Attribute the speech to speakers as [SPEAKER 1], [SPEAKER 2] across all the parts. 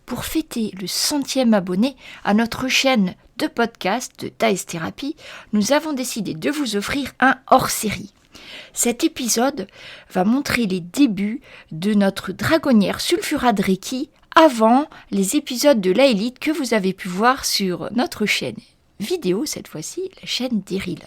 [SPEAKER 1] pour fêter le 100e abonné à notre chaîne de podcast de Thaïs Thérapie, nous avons décidé de vous offrir un hors-série. Cet épisode va montrer les débuts de notre dragonnière Sulfura Dreki avant les épisodes de l'Aélite que vous avez pu voir sur notre chaîne vidéo, cette fois-ci, la chaîne d'Eril.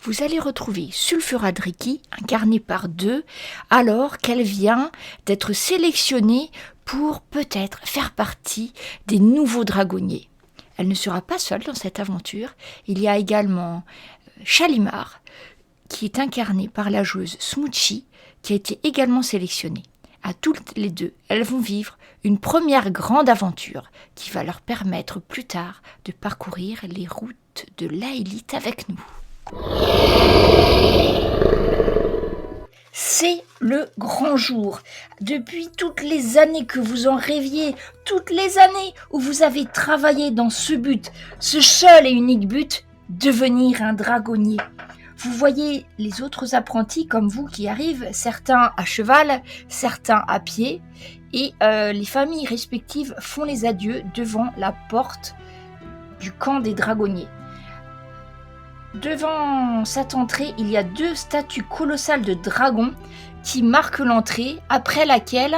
[SPEAKER 1] Vous allez retrouver Sulfura Dreki, incarnée par deux, alors qu'elle vient d'être sélectionnée pour peut-être faire partie des nouveaux dragonniers. Elle ne sera pas seule dans cette aventure. Il y a également Shalimar, qui est incarnée par la joueuse Smoochie, qui a été également sélectionnée. À toutes les deux, elles vont vivre une première grande aventure qui va leur permettre plus tard de parcourir les routes de l'Aélite avec nous. C'est le grand jour. Depuis toutes les années que vous en rêviez, toutes les années où vous avez travaillé dans ce but, ce seul et unique but, devenir un dragonnier. Vous voyez les autres apprentis comme vous qui arrivent, certains à cheval, certains à pied, et les familles respectives font les adieux devant la porte du camp des dragonniers. Devant cette entrée, il y a deux statues colossales de dragons qui marquent l'entrée, après laquelle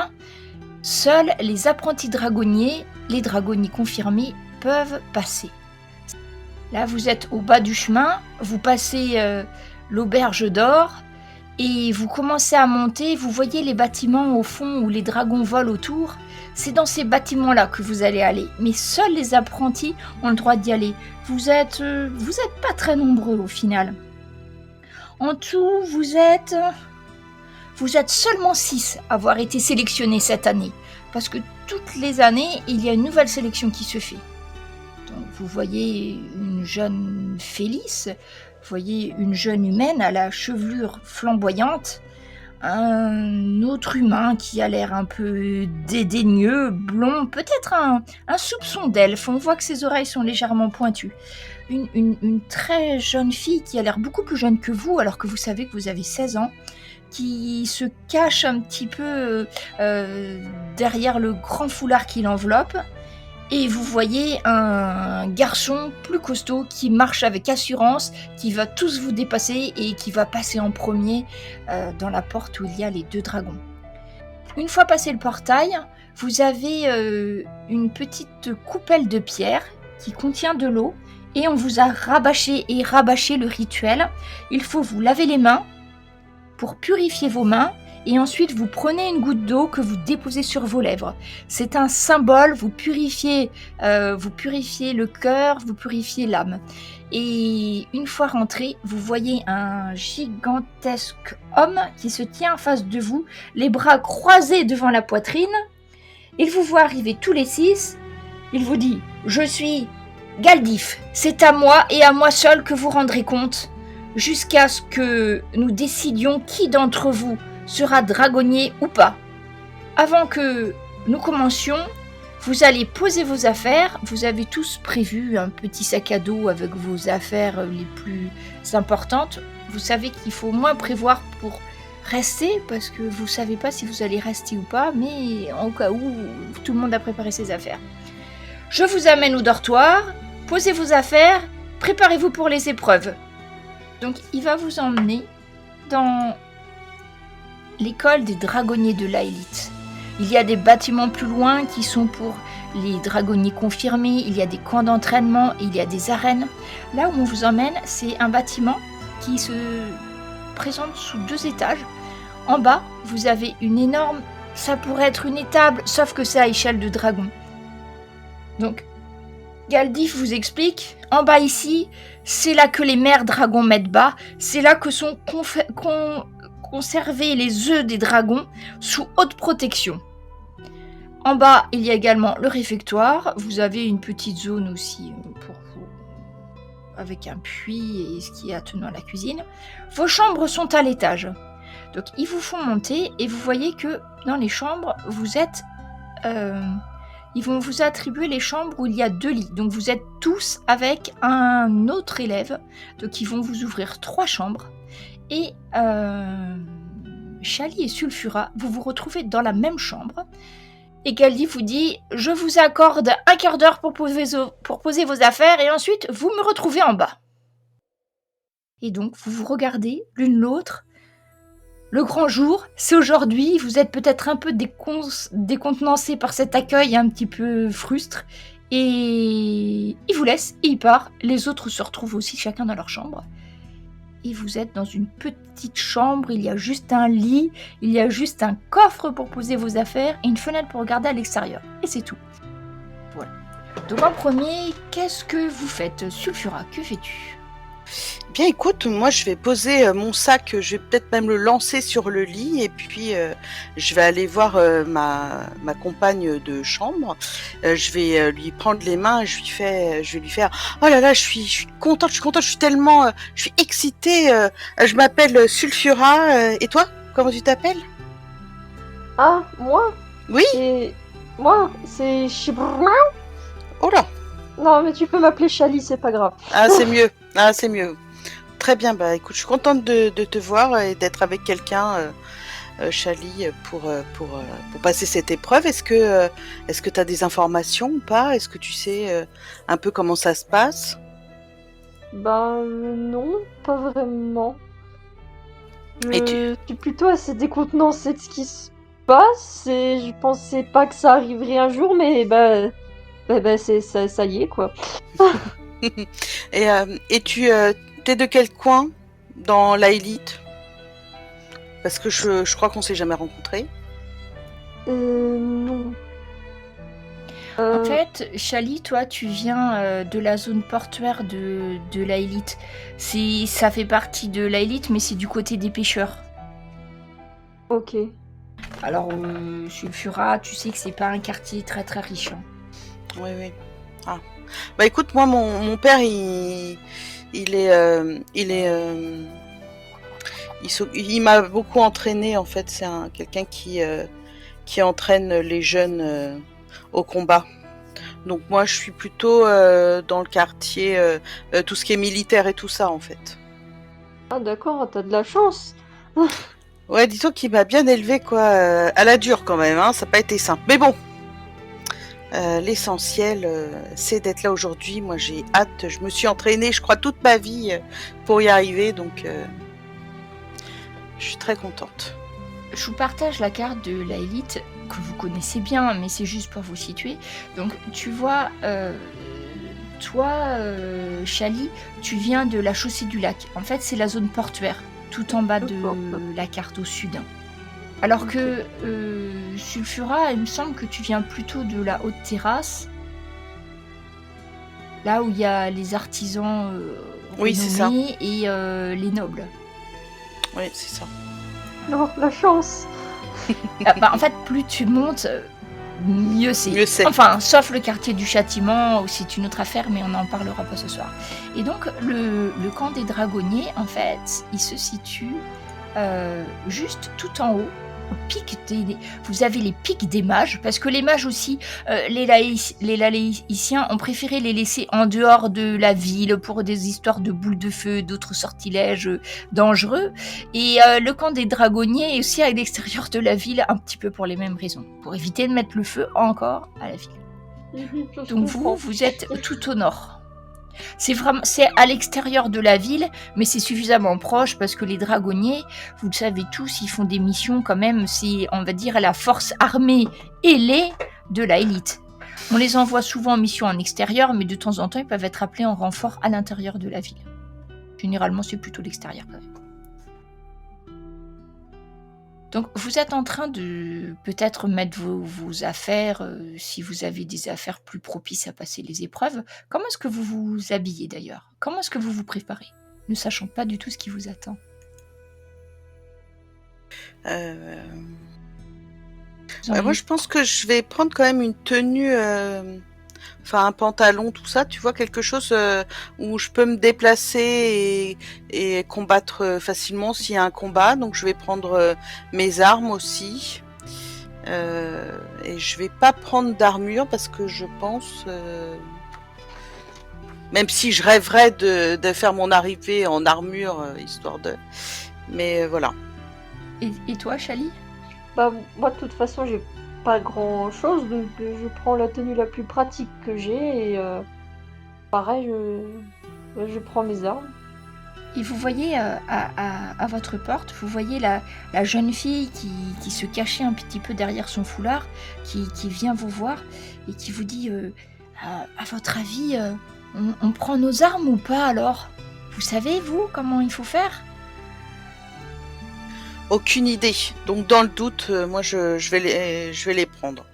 [SPEAKER 1] seuls les apprentis dragonniers, les dragonniers confirmés, peuvent passer. Là, vous êtes au bas du chemin, vous passez l'auberge d'or et vous commencez à monter, vous voyez les bâtiments au fond où les dragons volent autour. C'est dans ces bâtiments-là que vous allez aller, mais seuls les apprentis ont le droit d'y aller. Vous êtes pas très nombreux au final. En tout, vous êtes seulement 6 à avoir été sélectionnés cette année, parce que toutes les années, il y a une nouvelle sélection qui se fait. Donc, vous voyez une jeune Félix, vous voyez une jeune humaine à la chevelure flamboyante, un autre humain qui a l'air un peu dédaigneux, blond, peut-être un soupçon d'elfe, on voit que ses oreilles sont légèrement pointues. Une très jeune fille qui a l'air beaucoup plus jeune que vous, alors que vous savez que vous avez 16 ans, qui se cache un petit peu derrière le grand foulard qui l'enveloppe. Et vous voyez un garçon plus costaud qui marche avec assurance, qui va tous vous dépasser et qui va passer en premier dans la porte où il y a les deux dragons. Une fois passé le portail, vous avez une petite coupelle de pierre qui contient de l'eau et on vous a rabâché le rituel. Il faut vous laver les mains pour purifier vos mains. Et ensuite, vous prenez une goutte d'eau que vous déposez sur vos lèvres. C'est un symbole, vous purifiez le cœur, vous purifiez l'âme. Et une fois rentré, vous voyez un gigantesque homme qui se tient en face de vous, les bras croisés devant la poitrine. Il vous voit arriver tous les 6. Il vous dit « Je suis Galdif, c'est à moi et à moi seul que vous rendrez compte, jusqu'à ce que nous décidions qui d'entre vous sera dragonnier ou pas. Avant que nous commencions, vous allez poser vos affaires. Vous avez tous prévu un petit sac à dos avec vos affaires les plus importantes. Vous savez qu'il faut moins prévoir pour rester parce que vous ne savez pas si vous allez rester ou pas, mais en cas où, tout le monde a préparé ses affaires. Je vous amène au dortoir, posez vos affaires, préparez-vous pour les épreuves. Donc il va vous emmener dans l'école des dragonniers de l'Aélite. Il y a des bâtiments plus loin qui sont pour les dragonniers confirmés, il y a des camps d'entraînement, il y a des arènes. Là où on vous emmène, c'est un bâtiment qui se présente sous 2 étages. En bas, vous avez une énorme... Ça pourrait être une étable, sauf que c'est à échelle de dragon. Donc, Galdif vous explique, en bas ici, c'est là que les mères dragons mettent bas, c'est là que sont conserver les œufs des dragons sous haute protection. En bas, il y a également le réfectoire. Vous avez une petite zone aussi pour vous, avec un puits et ce qui est attenant à la cuisine. Vos chambres sont à l'étage. Donc, ils vous font monter et vous voyez que dans les chambres, vous êtes... ils vont vous attribuer les chambres où il y a 2 lits. Donc, vous êtes tous avec un autre élève. Donc, ils vont vous ouvrir 3 chambres. Et Chali et Sulfura, vous vous retrouvez dans la même chambre. et qu'elle vous dit « Je vous accorde un quart d'heure pour poser vos affaires et ensuite vous me retrouvez en bas. » Et donc vous vous regardez l'une l'autre. Le grand jour, c'est aujourd'hui. Vous êtes peut-être un peu décontenancé par cet accueil un petit peu frustre. Et il vous laisse et il part. Les autres se retrouvent aussi chacun dans leur chambre. Et vous êtes dans une petite chambre. Il y a juste un lit. Il y a juste un coffre pour poser vos affaires et une fenêtre pour regarder à l'extérieur. Et c'est tout. Voilà. Donc en premier, qu'est-ce que vous faites? Sulfura, que fais-tu?
[SPEAKER 2] Bien, écoute, moi je vais poser mon sac, je vais peut-être même le lancer sur le lit et puis je vais aller voir ma compagne de chambre. Je vais lui prendre les mains et je vais lui faire oh là là, je suis contente, je suis tellement, je suis excitée. Je m'appelle Sulfura et toi, comment tu t'appelles?
[SPEAKER 3] Ah, moi?
[SPEAKER 2] Oui.
[SPEAKER 3] C'est Chibrma.
[SPEAKER 2] Oh là.
[SPEAKER 3] Non, mais tu peux m'appeler Chali, c'est pas grave.
[SPEAKER 2] Ah, c'est mieux. Ah, c'est mieux. Très bien, bah écoute, je suis contente de te voir et d'être avec quelqu'un, Chali, pour passer cette épreuve. Est-ce que tu as des informations ou pas? Est-ce que tu sais un peu comment ça se passe?
[SPEAKER 3] Non, pas vraiment.
[SPEAKER 2] Et
[SPEAKER 3] Je suis plutôt assez décontenancée de ce qui se passe et je pensais pas que ça arriverait un jour, mais c'est ça y est, quoi.
[SPEAKER 2] et tu t'es de quel coin dans la élite? Parce que je crois qu'on s'est jamais rencontrés.
[SPEAKER 3] Non.
[SPEAKER 1] En fait, Chali, toi, tu viens de la zone portuaire de la élite. Ça fait partie de la élite, mais c'est du côté des pêcheurs.
[SPEAKER 3] Ok.
[SPEAKER 1] Alors, Sulfura, tu sais que c'est pas un quartier très très riche. Hein.
[SPEAKER 2] Oui, oui. Ah. Bah écoute, moi, mon père, il m'a beaucoup entraîné, en fait. C'est quelqu'un qui entraîne les jeunes au combat. Donc moi, je suis plutôt dans le quartier, tout ce qui est militaire et tout ça, en fait.
[SPEAKER 3] Ah d'accord, t'as de la chance.
[SPEAKER 2] Ouais, dis-toi qu'il m'a bien élevé, quoi, à la dure quand même, hein, ça n'a pas été simple. Mais bon, l'essentiel, c'est d'être là aujourd'hui. Moi, j'ai hâte, je me suis entraînée, je crois, toute ma vie pour y arriver, donc je suis très contente.
[SPEAKER 1] Je vous partage la carte de la élite que vous connaissez bien, mais c'est juste pour vous situer. Donc, tu vois, toi, Chali, tu viens de la chaussée du lac. En fait, c'est la zone portuaire, tout en bas de la carte au sud. Alors que Sulfura, il me semble que tu viens plutôt de la haute terrasse, là où il y a les artisans
[SPEAKER 2] oui, c'est ça.
[SPEAKER 1] et les nobles.
[SPEAKER 2] Oui, c'est ça.
[SPEAKER 3] Non, la chance.
[SPEAKER 1] En fait, plus tu montes, mieux c'est. Enfin, sauf le quartier du châtiment, où c'est une autre affaire, mais on n'en parlera pas ce soir. Et donc, le camp des dragonniers, en fait, il se situe juste tout en haut. Vous avez les pics des mages, parce que les mages aussi, les laïciens ont préféré les laisser en dehors de la ville pour des histoires de boules de feu, d'autres sortilèges dangereux. Et le camp des dragonniers est aussi à l'extérieur de la ville, un petit peu pour les mêmes raisons, pour éviter de mettre le feu encore à la ville. Donc vous êtes tout au nord. C'est à l'extérieur de la ville, mais c'est suffisamment proche parce que les dragonniers, vous le savez tous, ils font des missions quand même, c'est, on va dire, la force armée ailée de la élite. On les envoie souvent en mission en extérieur, mais de temps en temps, ils peuvent être appelés en renfort à l'intérieur de la ville. Généralement, c'est plutôt l'extérieur quand même. Donc, vous êtes en train de peut-être mettre vos affaires, si vous avez des affaires plus propices à passer les épreuves. Comment est-ce que vous vous habillez d'ailleurs? Comment est-ce que vous vous préparez, ne sachant pas du tout ce qui vous attend?
[SPEAKER 2] Moi, je pense que je vais prendre quand même une tenue... Enfin, un pantalon, tout ça, tu vois, quelque chose où je peux me déplacer et combattre facilement s'il y a un combat. Donc, je vais prendre mes armes aussi. Et je vais pas prendre d'armure parce que je pense... même si je rêverais de faire mon arrivée en armure, histoire de... Mais voilà.
[SPEAKER 1] Et toi, Chali?
[SPEAKER 3] Moi, de toute façon, j'ai pas grand-chose, donc je prends la tenue la plus pratique que j'ai et pareil, je prends mes armes.
[SPEAKER 1] Et vous voyez à votre porte, vous voyez la jeune fille qui se cachait un petit peu derrière son foulard, qui vient vous voir et qui vous dit à votre avis, on prend nos armes ou pas alors? Vous savez, vous, comment il faut faire?
[SPEAKER 2] Aucune idée. Donc dans le doute, moi je vais les prendre.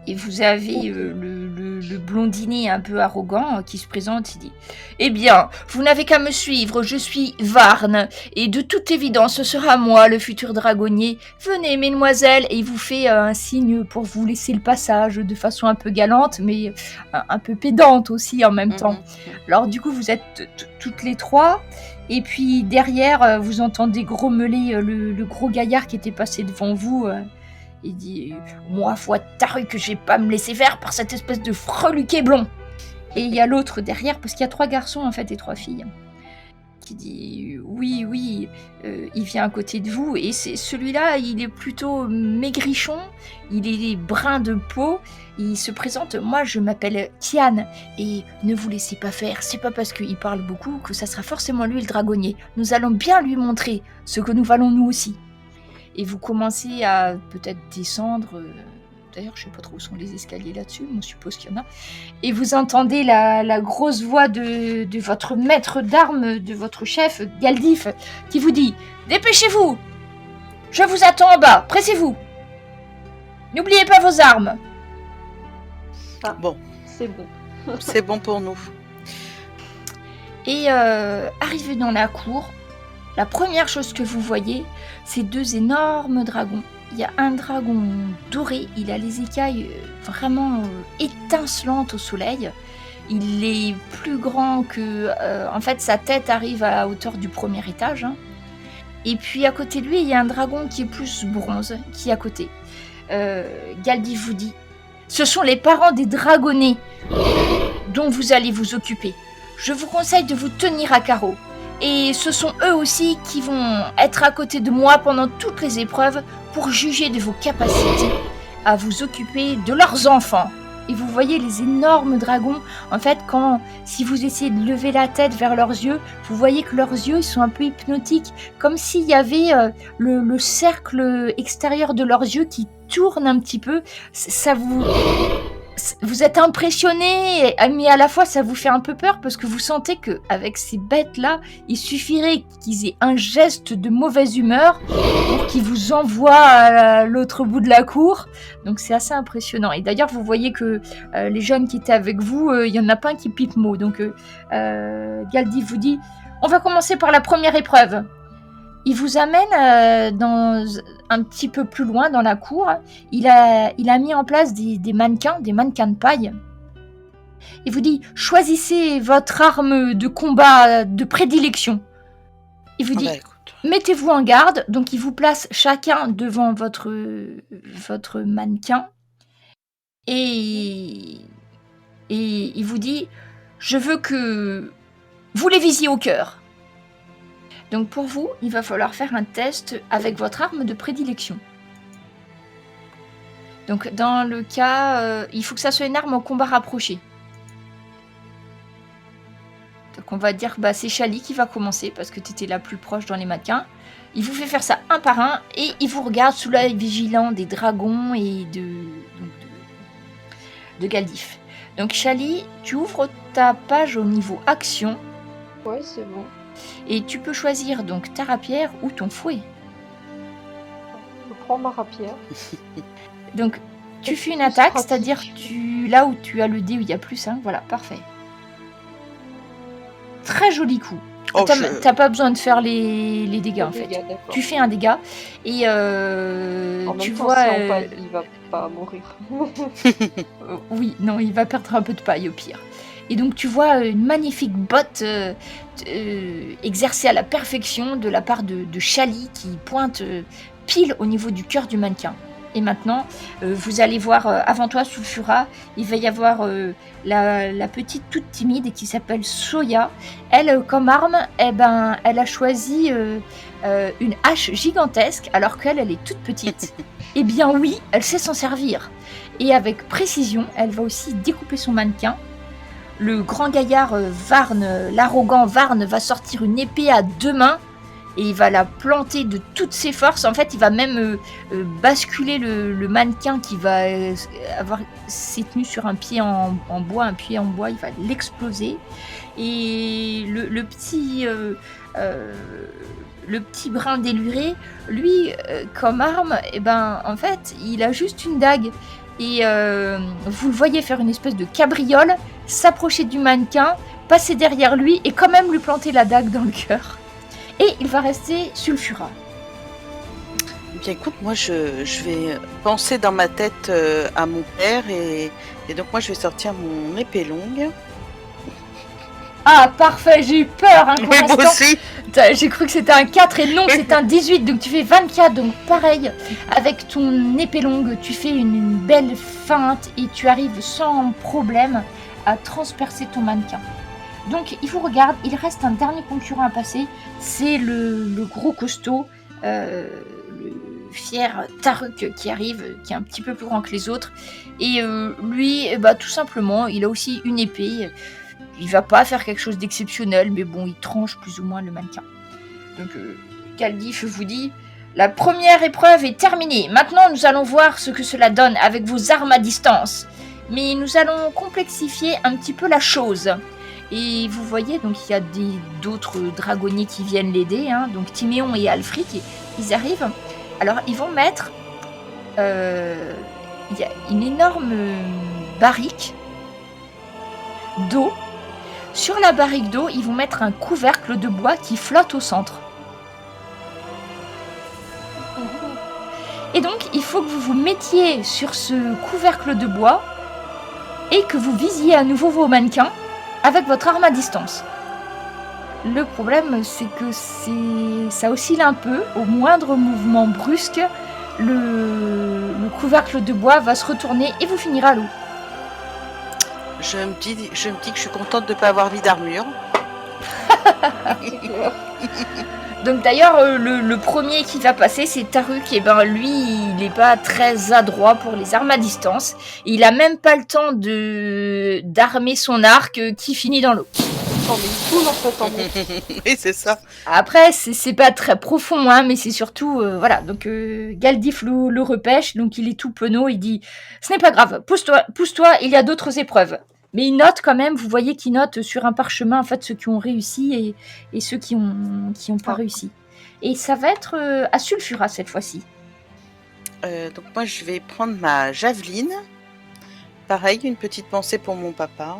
[SPEAKER 1] Et vous avez le blondinet un peu arrogant qui se présente, il dit « Eh bien, vous n'avez qu'à me suivre, je suis Varne, et de toute évidence, ce sera moi, le futur dragonnier. Venez, mesdemoiselles !» Et il vous fait un signe pour vous laisser le passage de façon un peu galante, mais un peu pédante aussi en même temps. Alors du coup, vous êtes toutes les trois, et puis derrière, vous entendez grommeler le gros gaillard qui était passé devant vous. Il dit « Moi, foi tarue que je vais pas me laisser faire par cette espèce de freluquet blond !» Et il y a l'autre derrière, parce qu'il y a 3 garçons en fait et 3 filles, qui dit « Oui, il vient à côté de vous. » Et c'est celui-là, il est plutôt maigrichon, il est brun de peau, il se présente « Moi, je m'appelle Tian, et ne vous laissez pas faire, c'est pas parce qu'il parle beaucoup que ça sera forcément lui le dragonnier. Nous allons bien lui montrer ce que nous valons nous aussi. » Et vous commencez à peut-être descendre, d'ailleurs je sais pas trop où sont les escaliers là-dessus, mais on suppose qu'il y en a, et vous entendez la grosse voix de votre maître d'armes, de votre chef, Galdif, qui vous dit « Dépêchez-vous! Je vous attends en bas, pressez-vous! N'oubliez pas vos armes !»
[SPEAKER 3] Ah,
[SPEAKER 2] Bon,
[SPEAKER 3] c'est bon.
[SPEAKER 2] c'est bon pour nous.
[SPEAKER 1] Et arrivé dans la cour, la première chose que vous voyez, c'est 2 énormes dragons. Il y a un dragon doré, il a les écailles vraiment étincelantes au soleil. Il est plus grand que... en fait, sa tête arrive à la hauteur du premier étage. Hein. Et puis à côté de lui, il y a un dragon qui est plus bronze, qui est à côté. Galdif vous dit, ce sont les parents des dragonnés dont vous allez vous occuper. Je vous conseille de vous tenir à carreau. Et ce sont eux aussi qui vont être à côté de moi pendant toutes les épreuves pour juger de vos capacités à vous occuper de leurs enfants. Et vous voyez les énormes dragons, en fait, si vous essayez de lever la tête vers leurs yeux, vous voyez que leurs yeux ils sont un peu hypnotiques, comme s'il y avait le cercle extérieur de leurs yeux qui tourne un petit peu. Ça vous êtes impressionné, mais à la fois ça vous fait un peu peur parce que vous sentez qu'avec ces bêtes-là, il suffirait qu'ils aient un geste de mauvaise humeur pour qu'ils vous envoient à l'autre bout de la cour. Donc c'est assez impressionnant. Et d'ailleurs, vous voyez que les jeunes qui étaient avec vous, il y en a pas un qui pipe mot. Donc Galdif vous dit, on va commencer par la première épreuve. Il vous amène un petit peu plus loin dans la cour. Il a mis en place des mannequins de paille. Il vous dit, choisissez votre arme de combat de prédilection. Il vous dit, mettez-vous en garde. Donc il vous place chacun devant votre mannequin. Et il vous dit, je veux que vous les visiez au cœur. Donc pour vous, il va falloir faire un test avec votre arme de prédilection. Donc dans le cas, il faut que ça soit une arme en combat rapproché. Donc on va dire, c'est Chali qui va commencer parce que tu étais la plus proche dans les mannequins. Il vous fait faire ça un par un et il vous regarde sous l'œil vigilant des dragons et de Galdif. Donc Chali, tu ouvres ta page au niveau action.
[SPEAKER 3] Ouais, c'est bon.
[SPEAKER 1] Et tu peux choisir donc ta rapière ou ton fouet.
[SPEAKER 3] Je prends ma rapière.
[SPEAKER 1] Donc tu fais une attaque, c'est-à-dire là où tu as le dé où il y a plus 1, voilà, parfait. Très joli coup. T'as pas besoin de faire les dégâts en fait.
[SPEAKER 3] D'accord.
[SPEAKER 1] Tu fais un dégât et tu vois...
[SPEAKER 3] il va pas mourir.
[SPEAKER 1] Oui, non, il va perdre un peu de paille au pire. Et donc tu vois une magnifique botte exercée à la perfection de la part de Chali qui pointe pile au niveau du cœur du mannequin. Et maintenant, vous allez voir avant toi, Sulfura, il va y avoir la petite toute timide qui s'appelle Soya. Elle, comme arme, elle a choisi une hache gigantesque alors qu'elle est toute petite. Eh bien oui, elle sait s'en servir. Et avec précision, elle va aussi découper son mannequin. Le grand gaillard Varn, l'arrogant Varn, va sortir une épée à 2 mains et il va la planter de toutes ses forces. En fait, il va même basculer le mannequin qui va avoir ses tenues sur un pied en bois, un pied en bois, il va l'exploser. Et le petit brin déluré, lui, comme arme, en fait, il a juste une dague. Et vous le voyez faire une espèce de cabriole, s'approcher du mannequin, passer derrière lui et quand même lui planter la dague dans le cœur. Et il va rester Sulfura.
[SPEAKER 2] Bien écoute, moi je vais penser dans ma tête à mon père et donc moi je vais sortir mon épée longue.
[SPEAKER 1] Ah parfait, j'ai eu peur hein,
[SPEAKER 2] Oui, moi aussi.
[SPEAKER 1] J'ai cru que c'était un 4 et non, c'est un 18, donc tu fais 24, donc pareil, avec ton épée longue, tu fais une belle feinte et tu arrives sans problème à transpercer ton mannequin. Donc il vous regarde, il reste un dernier concurrent à passer, c'est le gros costaud, le fier Taruk qui arrive, qui est un petit peu plus grand que les autres, et lui, tout simplement, il a aussi une épée. Il va pas faire quelque chose d'exceptionnel, mais bon, il tranche plus ou moins le mannequin. Donc, Galdif vous dit, la première épreuve est terminée. Maintenant, nous allons voir ce que cela donne avec vos armes à distance. Mais nous allons complexifier un petit peu la chose. Et vous voyez, donc il y a d'autres dragonniers qui viennent l'aider. Hein, donc Timéon et Alfric, ils arrivent. Alors, ils vont mettre... il y a une énorme barrique d'eau. Sur la barrique d'eau, ils vont mettre un couvercle de bois qui flotte au centre. Et donc, il faut que vous vous mettiez sur ce couvercle de bois et que vous visiez à nouveau vos mannequins avec votre arme à distance. Le problème, c'est que ça oscille un peu. Au moindre mouvement brusque, le couvercle de bois va se retourner et vous finira à l'eau.
[SPEAKER 2] Je me dis que je suis contente de ne pas avoir mis d'armure.
[SPEAKER 1] Donc d'ailleurs, le premier qui va passer, c'est Taruk. Et lui, il n'est pas très adroit pour les armes à distance. Il a même pas le temps d'armer son arc qui finit dans l'eau.
[SPEAKER 3] Oh, mais il coule en fait en fait.
[SPEAKER 2] Oui, c'est ça.
[SPEAKER 1] Après, c'est pas très profond, hein, mais c'est surtout... voilà, donc Galdif le repêche, donc il est tout penaud, il dit « Ce n'est pas grave, pousse-toi, il y a d'autres épreuves. » Mais il note quand même, vous voyez qu'il note sur un parchemin en fait ceux qui ont réussi et ceux qui ont pas réussi. Et ça va être à Sulfura cette fois-ci.
[SPEAKER 2] Donc moi je vais prendre ma javeline. Pareil, une petite pensée pour mon papa.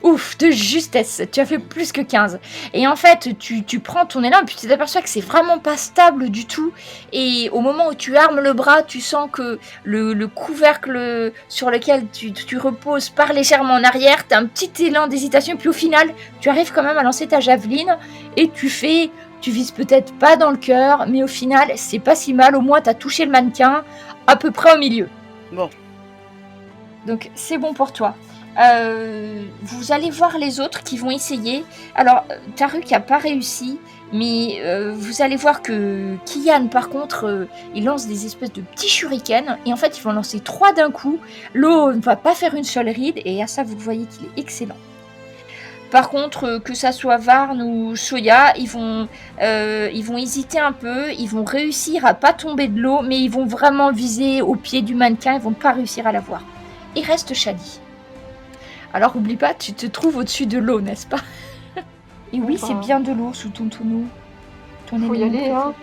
[SPEAKER 1] Ouf, de justesse, tu as fait plus que 15. Et en fait, tu prends ton élan et puis tu t'aperçois que c'est vraiment pas stable du tout. Et au moment où tu armes le bras, tu sens que le couvercle sur lequel tu reposes part légèrement en arrière. Tu as un petit élan d'hésitation. Puis au final, tu arrives quand même à lancer ta javeline. Et tu vises peut-être pas dans le cœur. Mais au final, c'est pas si mal. Au moins, tu as touché le mannequin à peu près au milieu.
[SPEAKER 2] Bon.
[SPEAKER 1] Donc, c'est bon pour toi. Vous allez voir les autres qui vont essayer. Alors, Taruk n'a pas réussi, mais vous allez voir que Kian, par contre, il lance des espèces de petits shurikens, et en fait, ils vont lancer 3 d'un coup. L'eau ne va pas faire une seule ride, et à ça, vous voyez qu'il est excellent. Par contre, que ça soit Varn ou Soya, ils vont hésiter un peu, ils vont réussir à pas tomber de l'eau, mais ils vont vraiment viser au pied du mannequin, ils vont pas réussir à la voir. Il reste Shadi. Alors, oublie pas, tu te trouves au-dessus de l'eau, n'est-ce pas? Et oui, c'est bien de l'eau sous ton tonneau.
[SPEAKER 3] Faut y aller, hein.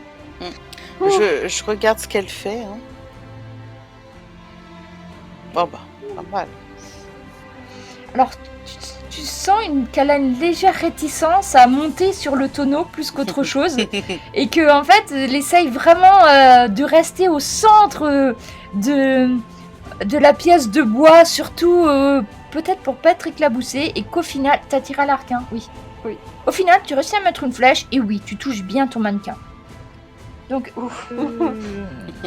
[SPEAKER 2] Je regarde ce qu'elle fait. Hein. Bon, pas mal.
[SPEAKER 1] Alors, tu sens qu'elle a une légère réticence à monter sur le tonneau plus qu'autre chose. Et que, en fait, elle essaye vraiment de rester au centre de la pièce de bois, surtout... peut-être pour pas être éclaboussé, et qu'au final, t'as tiré à l'arc, hein, oui. Au final, tu réussis à mettre une flèche, et oui, tu touches bien ton mannequin. Donc,
[SPEAKER 3] Ouf.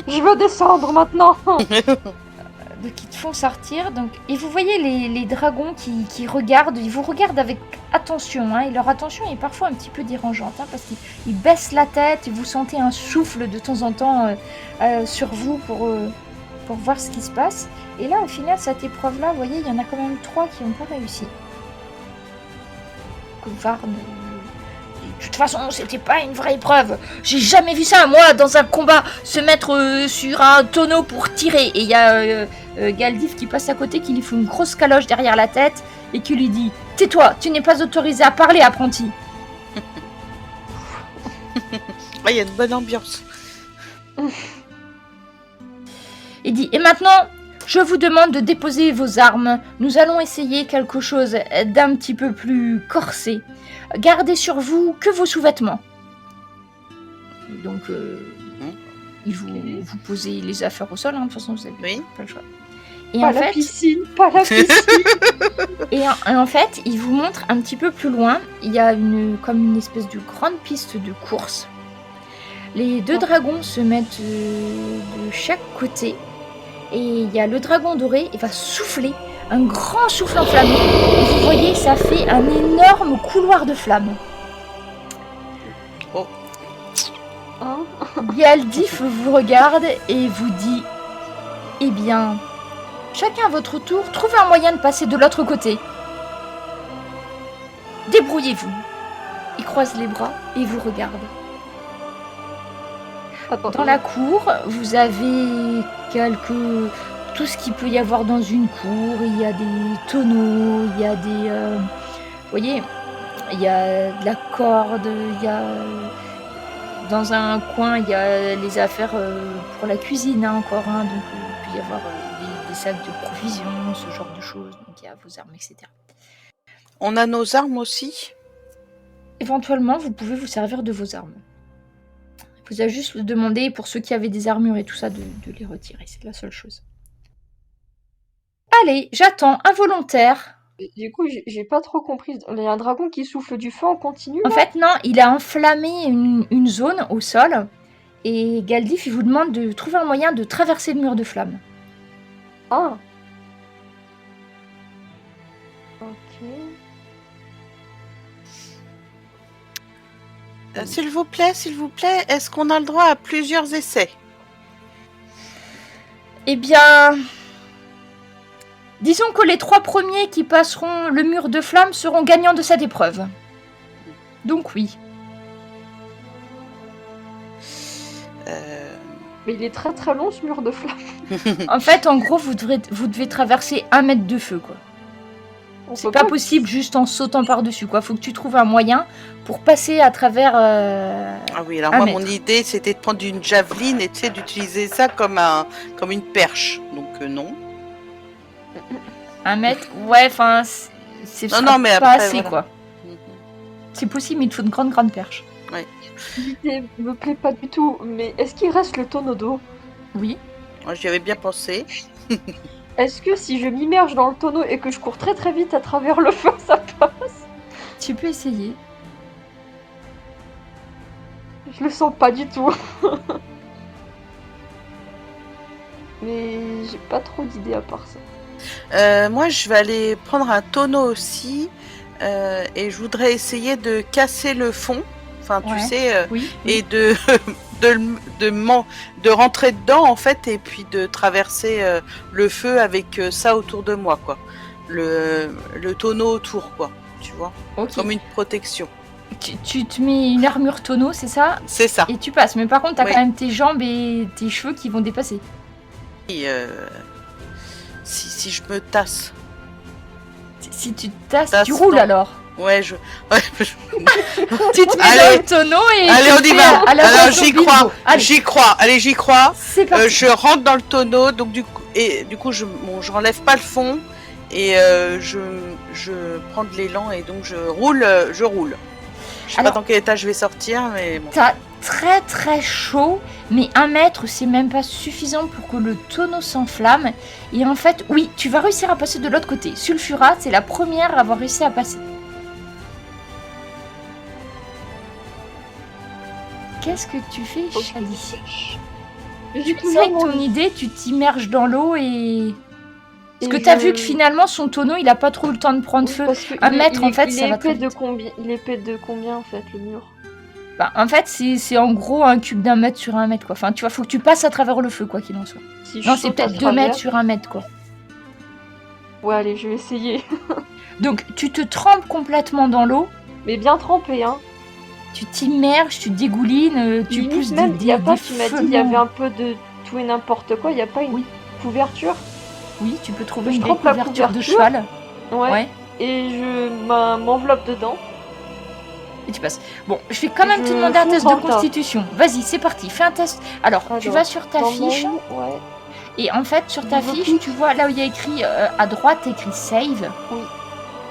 [SPEAKER 3] Je veux descendre maintenant.
[SPEAKER 1] donc ils te font sortir. Donc, et vous voyez les dragons qui regardent, ils vous regardent avec attention. Hein, et leur attention est parfois un petit peu dérangeante. Hein, parce qu'ils baissent la tête et vous sentez un souffle de temps en temps sur vous pour voir ce qui se passe. Et là, au final, cette épreuve-là, vous voyez, il y en a quand même 3 qui n'ont pas réussi. Varne. De toute façon, c'était pas une vraie épreuve. J'ai jamais vu ça, moi, dans un combat, se mettre sur un tonneau pour tirer. Et il y a Galdif qui passe à côté, qui lui fout une grosse caloche derrière la tête et qui lui dit « Tais-toi, tu n'es pas autorisé à parler, apprenti !»
[SPEAKER 2] Il y a une bonne ambiance.
[SPEAKER 1] Il dit « Et maintenant, je vous demande de déposer vos armes. Nous allons essayer quelque chose d'un petit peu plus corsé. Gardez sur vous que vos sous-vêtements. » Donc, il vous posez les affaires au sol, hein, de toute façon, vous n'avez pas le choix. Et
[SPEAKER 3] Pas la piscine, pas la piscine.
[SPEAKER 1] Et en fait, il vous montre un petit peu plus loin, il y a comme une espèce de grande piste de course. Les 2 dragons se mettent de chaque côté. Et il y a le dragon doré, il va souffler, un grand souffle enflammé. Et vous voyez, ça fait un énorme couloir de flammes.
[SPEAKER 2] Oh.
[SPEAKER 3] Hein?
[SPEAKER 1] Galdif vous regarde et vous dit « Eh bien, chacun à votre tour, trouvez un moyen de passer de l'autre côté. Débrouillez-vous. » Il croise les bras et vous regarde.
[SPEAKER 3] Attends,
[SPEAKER 1] Dans la cour, vous avez tout ce qu'il peut y avoir dans une cour. Il y a des tonneaux, il y a des... vous voyez, il y a de la corde, il y a... Dans un coin, il y a les affaires pour la cuisine, hein, encore. Hein, donc, il peut y avoir des sacs de provisions, ce genre de choses. Donc, il y a vos armes, etc.
[SPEAKER 2] On a nos armes aussi.
[SPEAKER 1] Éventuellement, vous pouvez vous servir de vos armes. Vous avez juste demandé, pour ceux qui avaient des armures et tout ça, de les retirer. C'est la seule chose. Allez, j'attends un volontaire.
[SPEAKER 3] du coup, j'ai pas trop compris. Il y a un dragon qui souffle du feu en continu.
[SPEAKER 1] En fait, non, il a enflammé une zone au sol. Et Galdif, il vous demande de trouver un moyen de traverser le mur de flamme.
[SPEAKER 3] Ah. Ok.
[SPEAKER 2] S'il vous plaît, est-ce qu'on a le droit à plusieurs essais?
[SPEAKER 1] Eh bien... Disons que les 3 premiers qui passeront le mur de flamme seront gagnants de cette épreuve. Donc oui.
[SPEAKER 3] Mais il est très très long ce mur de flamme.
[SPEAKER 1] En fait, en gros, vous devez traverser 1 mètre de feu, quoi. C'est pas possible juste en sautant par-dessus, quoi. Faut que tu trouves un moyen pour passer à travers...
[SPEAKER 2] Ah oui, alors moi, mon idée, c'était de prendre une javeline et d'utiliser ça comme une perche. Donc non.
[SPEAKER 1] 1 mètre, ouais, enfin, c'est
[SPEAKER 2] Non, mais
[SPEAKER 1] pas
[SPEAKER 2] après,
[SPEAKER 1] assez,
[SPEAKER 2] voilà.
[SPEAKER 1] quoi. C'est possible, mais il te faut une grande perche.
[SPEAKER 2] Ouais.
[SPEAKER 3] L'idée me plaît pas du tout, mais est-ce qu'il reste le tonneau d'eau?
[SPEAKER 1] Oui.
[SPEAKER 2] Moi, j'y avais bien pensé.
[SPEAKER 3] Est-ce que si je m'immerge dans le tonneau et que je cours très très vite à travers le feu, ça passe?
[SPEAKER 1] Tu peux essayer.
[SPEAKER 3] Je le sens pas du tout. Mais j'ai pas trop d'idées à part ça.
[SPEAKER 2] Moi, je vais aller prendre un tonneau aussi. Et je voudrais essayer de casser le fond. Enfin, tu sais,
[SPEAKER 1] oui.
[SPEAKER 2] Et de rentrer dedans, en fait, et puis de traverser le feu avec ça autour de moi, quoi. Le tonneau autour, quoi. Tu vois, comme une protection.
[SPEAKER 1] Tu te mets une armure tonneau, c'est ça?
[SPEAKER 2] C'est ça.
[SPEAKER 1] Et tu passes. Mais par contre, t'as
[SPEAKER 2] Oui.
[SPEAKER 1] quand même tes jambes et tes cheveux qui vont dépasser.
[SPEAKER 2] Et, si je me tasse.
[SPEAKER 1] Si tu te tasses, tu
[SPEAKER 2] Tasse,
[SPEAKER 1] roules
[SPEAKER 2] non.
[SPEAKER 1] alors.
[SPEAKER 2] Ouais,
[SPEAKER 1] Tu te mets dans le tonneau et...
[SPEAKER 2] Allez, on y va. Alors, j'y crois.
[SPEAKER 1] Allez.
[SPEAKER 2] J'y crois. Allez, j'y crois.
[SPEAKER 1] C'est parti.
[SPEAKER 2] Je rentre dans le tonneau, donc du coup, je n'enlève pas le fond et je prends de l'élan et donc je roule. Je sais pas dans quel état je vais sortir, mais bon.
[SPEAKER 1] T'as très très chaud, mais 1 mètre, c'est même pas suffisant pour que le tonneau s'enflamme. Et en fait, oui, tu vas réussir à passer de l'autre côté. Sulfura, c'est la première à avoir réussi à passer. qu'est-ce que tu fais,
[SPEAKER 3] Ok.
[SPEAKER 1] Chali?
[SPEAKER 3] Du coup,
[SPEAKER 1] C'est
[SPEAKER 3] là,
[SPEAKER 1] avec
[SPEAKER 3] moi,
[SPEAKER 1] ton idée, tu t'immerges dans l'eau et... Parce que
[SPEAKER 3] et
[SPEAKER 1] t'as vu que finalement, son tonneau, il a pas trop le temps de prendre
[SPEAKER 3] Oui,
[SPEAKER 1] feu.
[SPEAKER 3] parce que
[SPEAKER 1] Un mètre, en fait,
[SPEAKER 3] il
[SPEAKER 1] ça
[SPEAKER 3] est
[SPEAKER 1] va très
[SPEAKER 3] épais de
[SPEAKER 1] vite.
[SPEAKER 3] combien? Il est épais de combien en fait le mur?
[SPEAKER 1] Bah, en fait, c'est en gros un cube d'1 mètre sur 1 mètre, quoi. Enfin, tu vois, faut que tu passes à travers le feu, quoi qu'il en soit.
[SPEAKER 3] Si je
[SPEAKER 1] Non, c'est
[SPEAKER 3] saute à
[SPEAKER 1] peut-être 2 mètres
[SPEAKER 3] travers.
[SPEAKER 1] sur 1 mètre, quoi.
[SPEAKER 3] Ouais, allez, je vais essayer.
[SPEAKER 1] Donc, tu te trempes complètement dans l'eau,
[SPEAKER 3] Mais bien trempé, hein.
[SPEAKER 1] tu t'immerges, tu dégoulines, tu
[SPEAKER 3] Limite
[SPEAKER 1] pousses
[SPEAKER 3] même, il y a pas,
[SPEAKER 1] des
[SPEAKER 3] tu m'as dit, il y avait
[SPEAKER 1] feuillements.
[SPEAKER 3] un peu de tout et n'importe quoi, il y a pas une
[SPEAKER 1] Oui.
[SPEAKER 3] couverture?
[SPEAKER 1] Oui, tu peux trouver
[SPEAKER 3] Je
[SPEAKER 1] une vieille
[SPEAKER 3] trempe la
[SPEAKER 1] couverture de
[SPEAKER 3] couverture.
[SPEAKER 1] cheval.
[SPEAKER 3] Ouais.
[SPEAKER 1] Ouais.
[SPEAKER 3] Et je m'enveloppe dedans.
[SPEAKER 1] Et tu passes. Bon, je vais quand même te
[SPEAKER 3] Je
[SPEAKER 1] demander un
[SPEAKER 3] fonce
[SPEAKER 1] test
[SPEAKER 3] dans
[SPEAKER 1] de
[SPEAKER 3] le tas.
[SPEAKER 1] constitution. Vas-y, c'est parti, fais un test. Alors, tu
[SPEAKER 3] Alors,
[SPEAKER 1] vas sur ta
[SPEAKER 3] dans
[SPEAKER 1] fiche,
[SPEAKER 3] mail, ouais.
[SPEAKER 1] et en fait, sur ta
[SPEAKER 3] Double
[SPEAKER 1] fiche,
[SPEAKER 3] clic.
[SPEAKER 1] tu vois là où il y a écrit à droite, écrit save.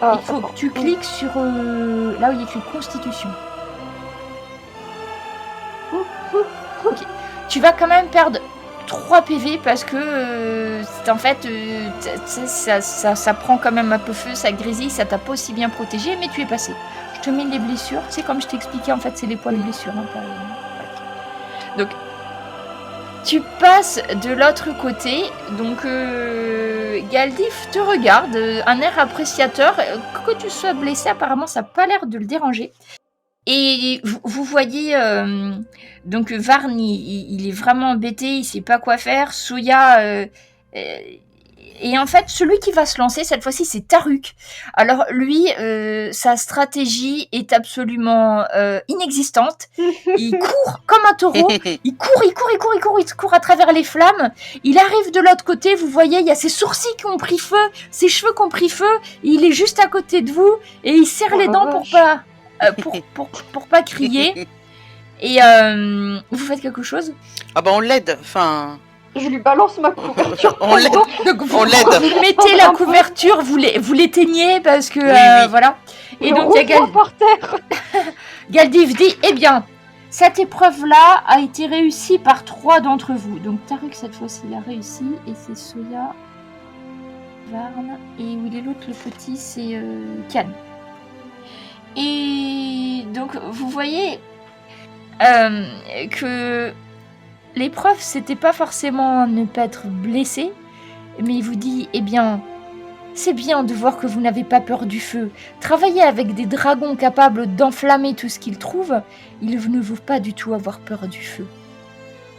[SPEAKER 3] Ah,
[SPEAKER 1] Il faut
[SPEAKER 3] d'accord.
[SPEAKER 1] que tu
[SPEAKER 3] Oui.
[SPEAKER 1] cliques sur là où il y a écrit constitution. Ok. Tu vas quand même perdre 3 PV parce que en fait, ça prend quand même un peu feu, ça grésille, ça t'a pas aussi bien protégé, mais tu es passé. Je te mets les blessures. C'est comme je t'expliquais, en fait, c'est les poils de blessure. Hein, donc, tu passes de l'autre côté. Donc, Galdif te regarde, un air appréciateur. Que tu sois blessé, apparemment, ça n'a pas l'air de le déranger. Et vous voyez, donc Varn, il est vraiment embêté, il sait pas quoi faire. Soya, et en fait, celui qui va se lancer cette fois-ci, c'est Taruk. Alors lui, sa stratégie est absolument inexistante. Il court comme un taureau. Il court à travers les flammes. Il arrive de l'autre côté. Vous voyez, il y a ses sourcils qui ont pris feu, ses cheveux qui ont pris feu. Il est juste à côté de vous et il serre les dents pour pas. Pour pas crier. Et vous faites quelque chose?
[SPEAKER 2] Ah bah on l'aide, enfin...
[SPEAKER 3] Je lui balance ma couverture.
[SPEAKER 2] On l'aide.
[SPEAKER 1] Donc
[SPEAKER 2] On l'aide.
[SPEAKER 1] vous mettez la couverture, vous l'éteignez parce que
[SPEAKER 2] Oui.
[SPEAKER 1] voilà. Et
[SPEAKER 3] Et
[SPEAKER 1] donc il y a
[SPEAKER 3] par terre.
[SPEAKER 1] Galdif dit, eh bien, cette épreuve-là a été réussie par 3 d'entre vous. Donc Taruk cette fois-ci il a réussi et c'est Soya, Varn et où il est l'autre le petit c'est Khan. Et donc, vous voyez que l'épreuve, c'était pas forcément ne pas être blessé, mais il vous dit, eh bien, c'est bien de voir que vous n'avez pas peur du feu. Travailler avec des dragons capables d'enflammer tout ce qu'ils trouvent, ils ne vont pas du tout avoir peur du feu.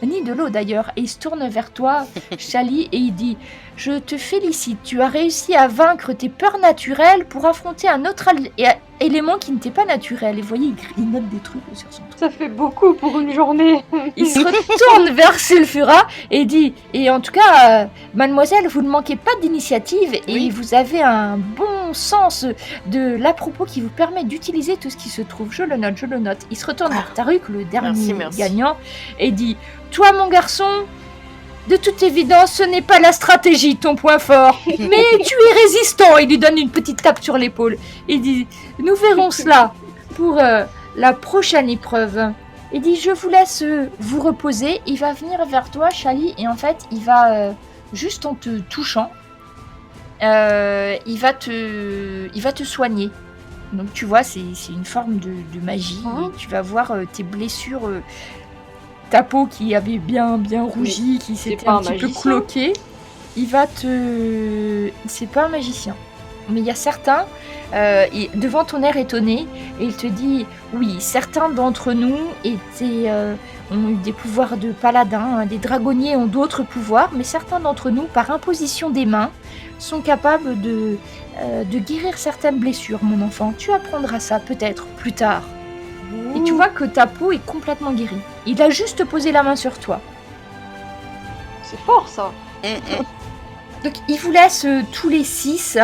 [SPEAKER 1] Ni de l'eau d'ailleurs, et il se tourne vers toi, Chali, et il dit « Je te félicite, tu as réussi à vaincre tes peurs naturelles pour affronter un autre élément qui n'était pas naturel. » Et vous voyez, il note des trucs sur son truc.
[SPEAKER 3] Ça fait beaucoup pour une journée.
[SPEAKER 1] Il se retourne vers Sulfura et dit « Et en tout cas, mademoiselle, vous ne manquez pas d'initiative et
[SPEAKER 2] Oui.
[SPEAKER 1] vous avez un bon sens de l'à-propos qui vous permet d'utiliser tout ce qui se trouve. Je le note. » Il se retourne vers Taruk, le dernier
[SPEAKER 2] Merci.
[SPEAKER 1] gagnant, et dit « Toi, mon garçon, de toute évidence, ce n'est pas la stratégie ton point fort, mais tu es résistant. » Il lui donne une petite tape sur l'épaule. Il dit « Nous verrons cela pour la prochaine épreuve. » Il dit « Je vous laisse vous reposer. » Il va venir vers toi, Chali, et en fait, il va, juste en te touchant, il va te soigner. Donc tu vois, c'est une forme de magie. Et tu vas voir tes blessures... ta peau qui avait bien rougi, qui s'était un petit peu cloquée, il va te... C'est pas un magicien. Mais il y a certains, devant ton air étonné, et il te dit, oui, certains d'entre nous ont eu des pouvoirs de paladin, des dragonniers ont d'autres pouvoirs, mais certains d'entre nous, par imposition des mains, sont capables de guérir certaines blessures, mon enfant. Tu apprendras ça peut-être plus tard. Et tu vois que ta peau est complètement guérie. Il a juste posé la main sur toi.
[SPEAKER 3] C'est fort, ça.
[SPEAKER 1] Donc, il vous laisse tous les 6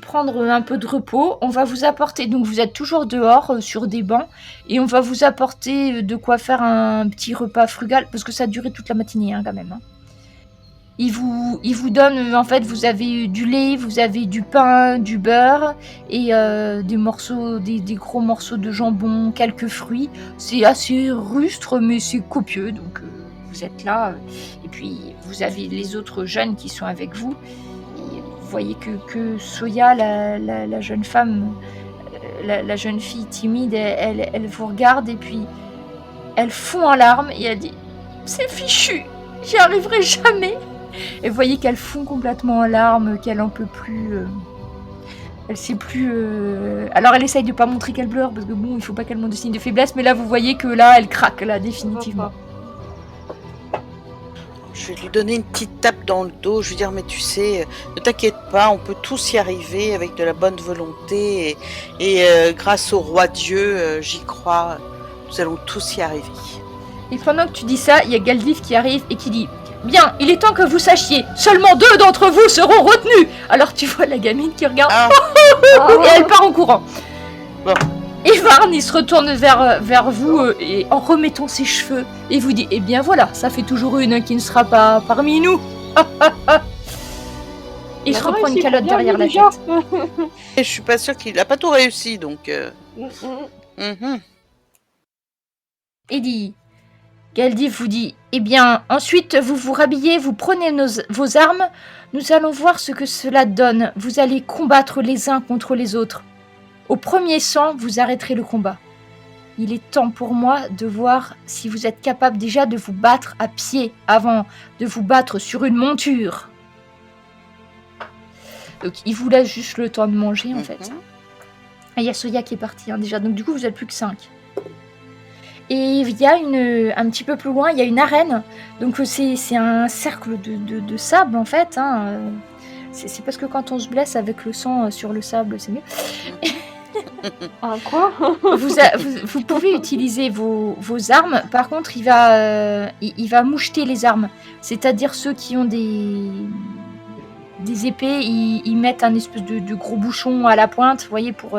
[SPEAKER 1] prendre un peu de repos. On va vous apporter... Donc, vous êtes toujours dehors sur des bancs. Et on va vous apporter de quoi faire un petit repas frugal. Parce que ça a duré toute la matinée, quand même. Il vous donne... En fait, vous avez du lait, vous avez du pain, du beurre. Et des gros morceaux de jambon, quelques fruits. C'est assez rustre, mais c'est copieux. Donc... vous êtes là, et puis vous avez les autres jeunes qui sont avec vous. Et vous voyez que Soya, la jeune femme, la jeune fille timide, elle vous regarde, et puis elle fond en larmes et elle dit « C'est fichu, j'y arriverai jamais !» Et vous voyez qu'elle fond complètement en larmes, qu'elle en peut plus. Elle sait plus. Alors elle essaye de pas montrer qu'elle pleure parce que bon, il faut pas qu'elle montre de signes de faiblesse, mais là vous voyez que là elle craque là définitivement.
[SPEAKER 2] Je vais lui donner une petite tape dans le dos. Je vais dire, mais tu sais, ne t'inquiète pas, on peut tous y arriver avec de la bonne volonté. Et grâce au roi Dieu, j'y crois, nous allons tous y arriver.
[SPEAKER 1] Et pendant que tu dis ça, il y a Galdif qui arrive et qui dit « Bien, il est temps que vous sachiez, seulement 2 d'entre vous seront retenus !» Alors tu vois la gamine qui regarde et elle part en courant.
[SPEAKER 2] Bon.
[SPEAKER 1] Et Varn, il se retourne vers vous et en remettant ses cheveux et vous dit « Eh bien voilà, ça fait toujours une qui ne sera pas parmi nous !» Et il se reprend une calotte derrière la tête.
[SPEAKER 2] Et je suis pas sûre qu'il a pas tout réussi, donc...
[SPEAKER 1] Et dit... Galdif vous dit « Eh bien, ensuite, vous vous rhabillez, vous prenez vos armes. Nous allons voir ce que cela donne. Vous allez combattre les uns contre les autres. Au premier sang, vous arrêterez le combat. Il est temps pour moi de voir si vous êtes capable déjà de vous battre à pied avant de vous battre sur une monture. » Donc, il vous laisse juste le temps de manger, en fait. Et il y a Soya qui est parti, déjà. Donc, du coup, vous êtes plus que 5. Et il y a un petit peu plus loin, il y a une arène. Donc c'est un cercle de sable en fait. C'est parce que quand on se blesse avec le sang sur le sable, c'est mieux.
[SPEAKER 3] Quoi?
[SPEAKER 1] Vous pouvez utiliser vos armes. Par contre, il va moucheter les armes. C'est-à-dire ceux qui ont des épées, ils mettent un espèce de gros bouchon à la pointe, vous voyez, pour...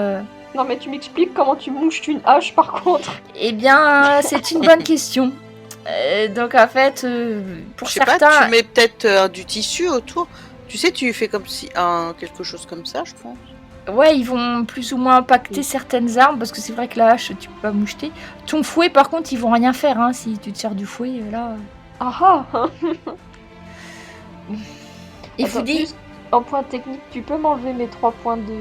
[SPEAKER 3] Non mais tu m'expliques comment tu mouches une hache par contre.
[SPEAKER 1] Eh bien, c'est une bonne question. Donc en fait, pour certains...
[SPEAKER 2] Pas, tu mets peut-être du tissu autour. Tu sais, tu fais comme si quelque chose comme ça, je pense.
[SPEAKER 1] Ouais, ils vont plus ou moins impacter certaines armes, parce que c'est vrai que la hache, tu peux pas moucheter. Ton fouet, par contre, ils vont rien faire, hein, si tu te sers du fouet, là... Et vous dites...
[SPEAKER 3] En point technique, tu peux m'enlever mes 3 points de...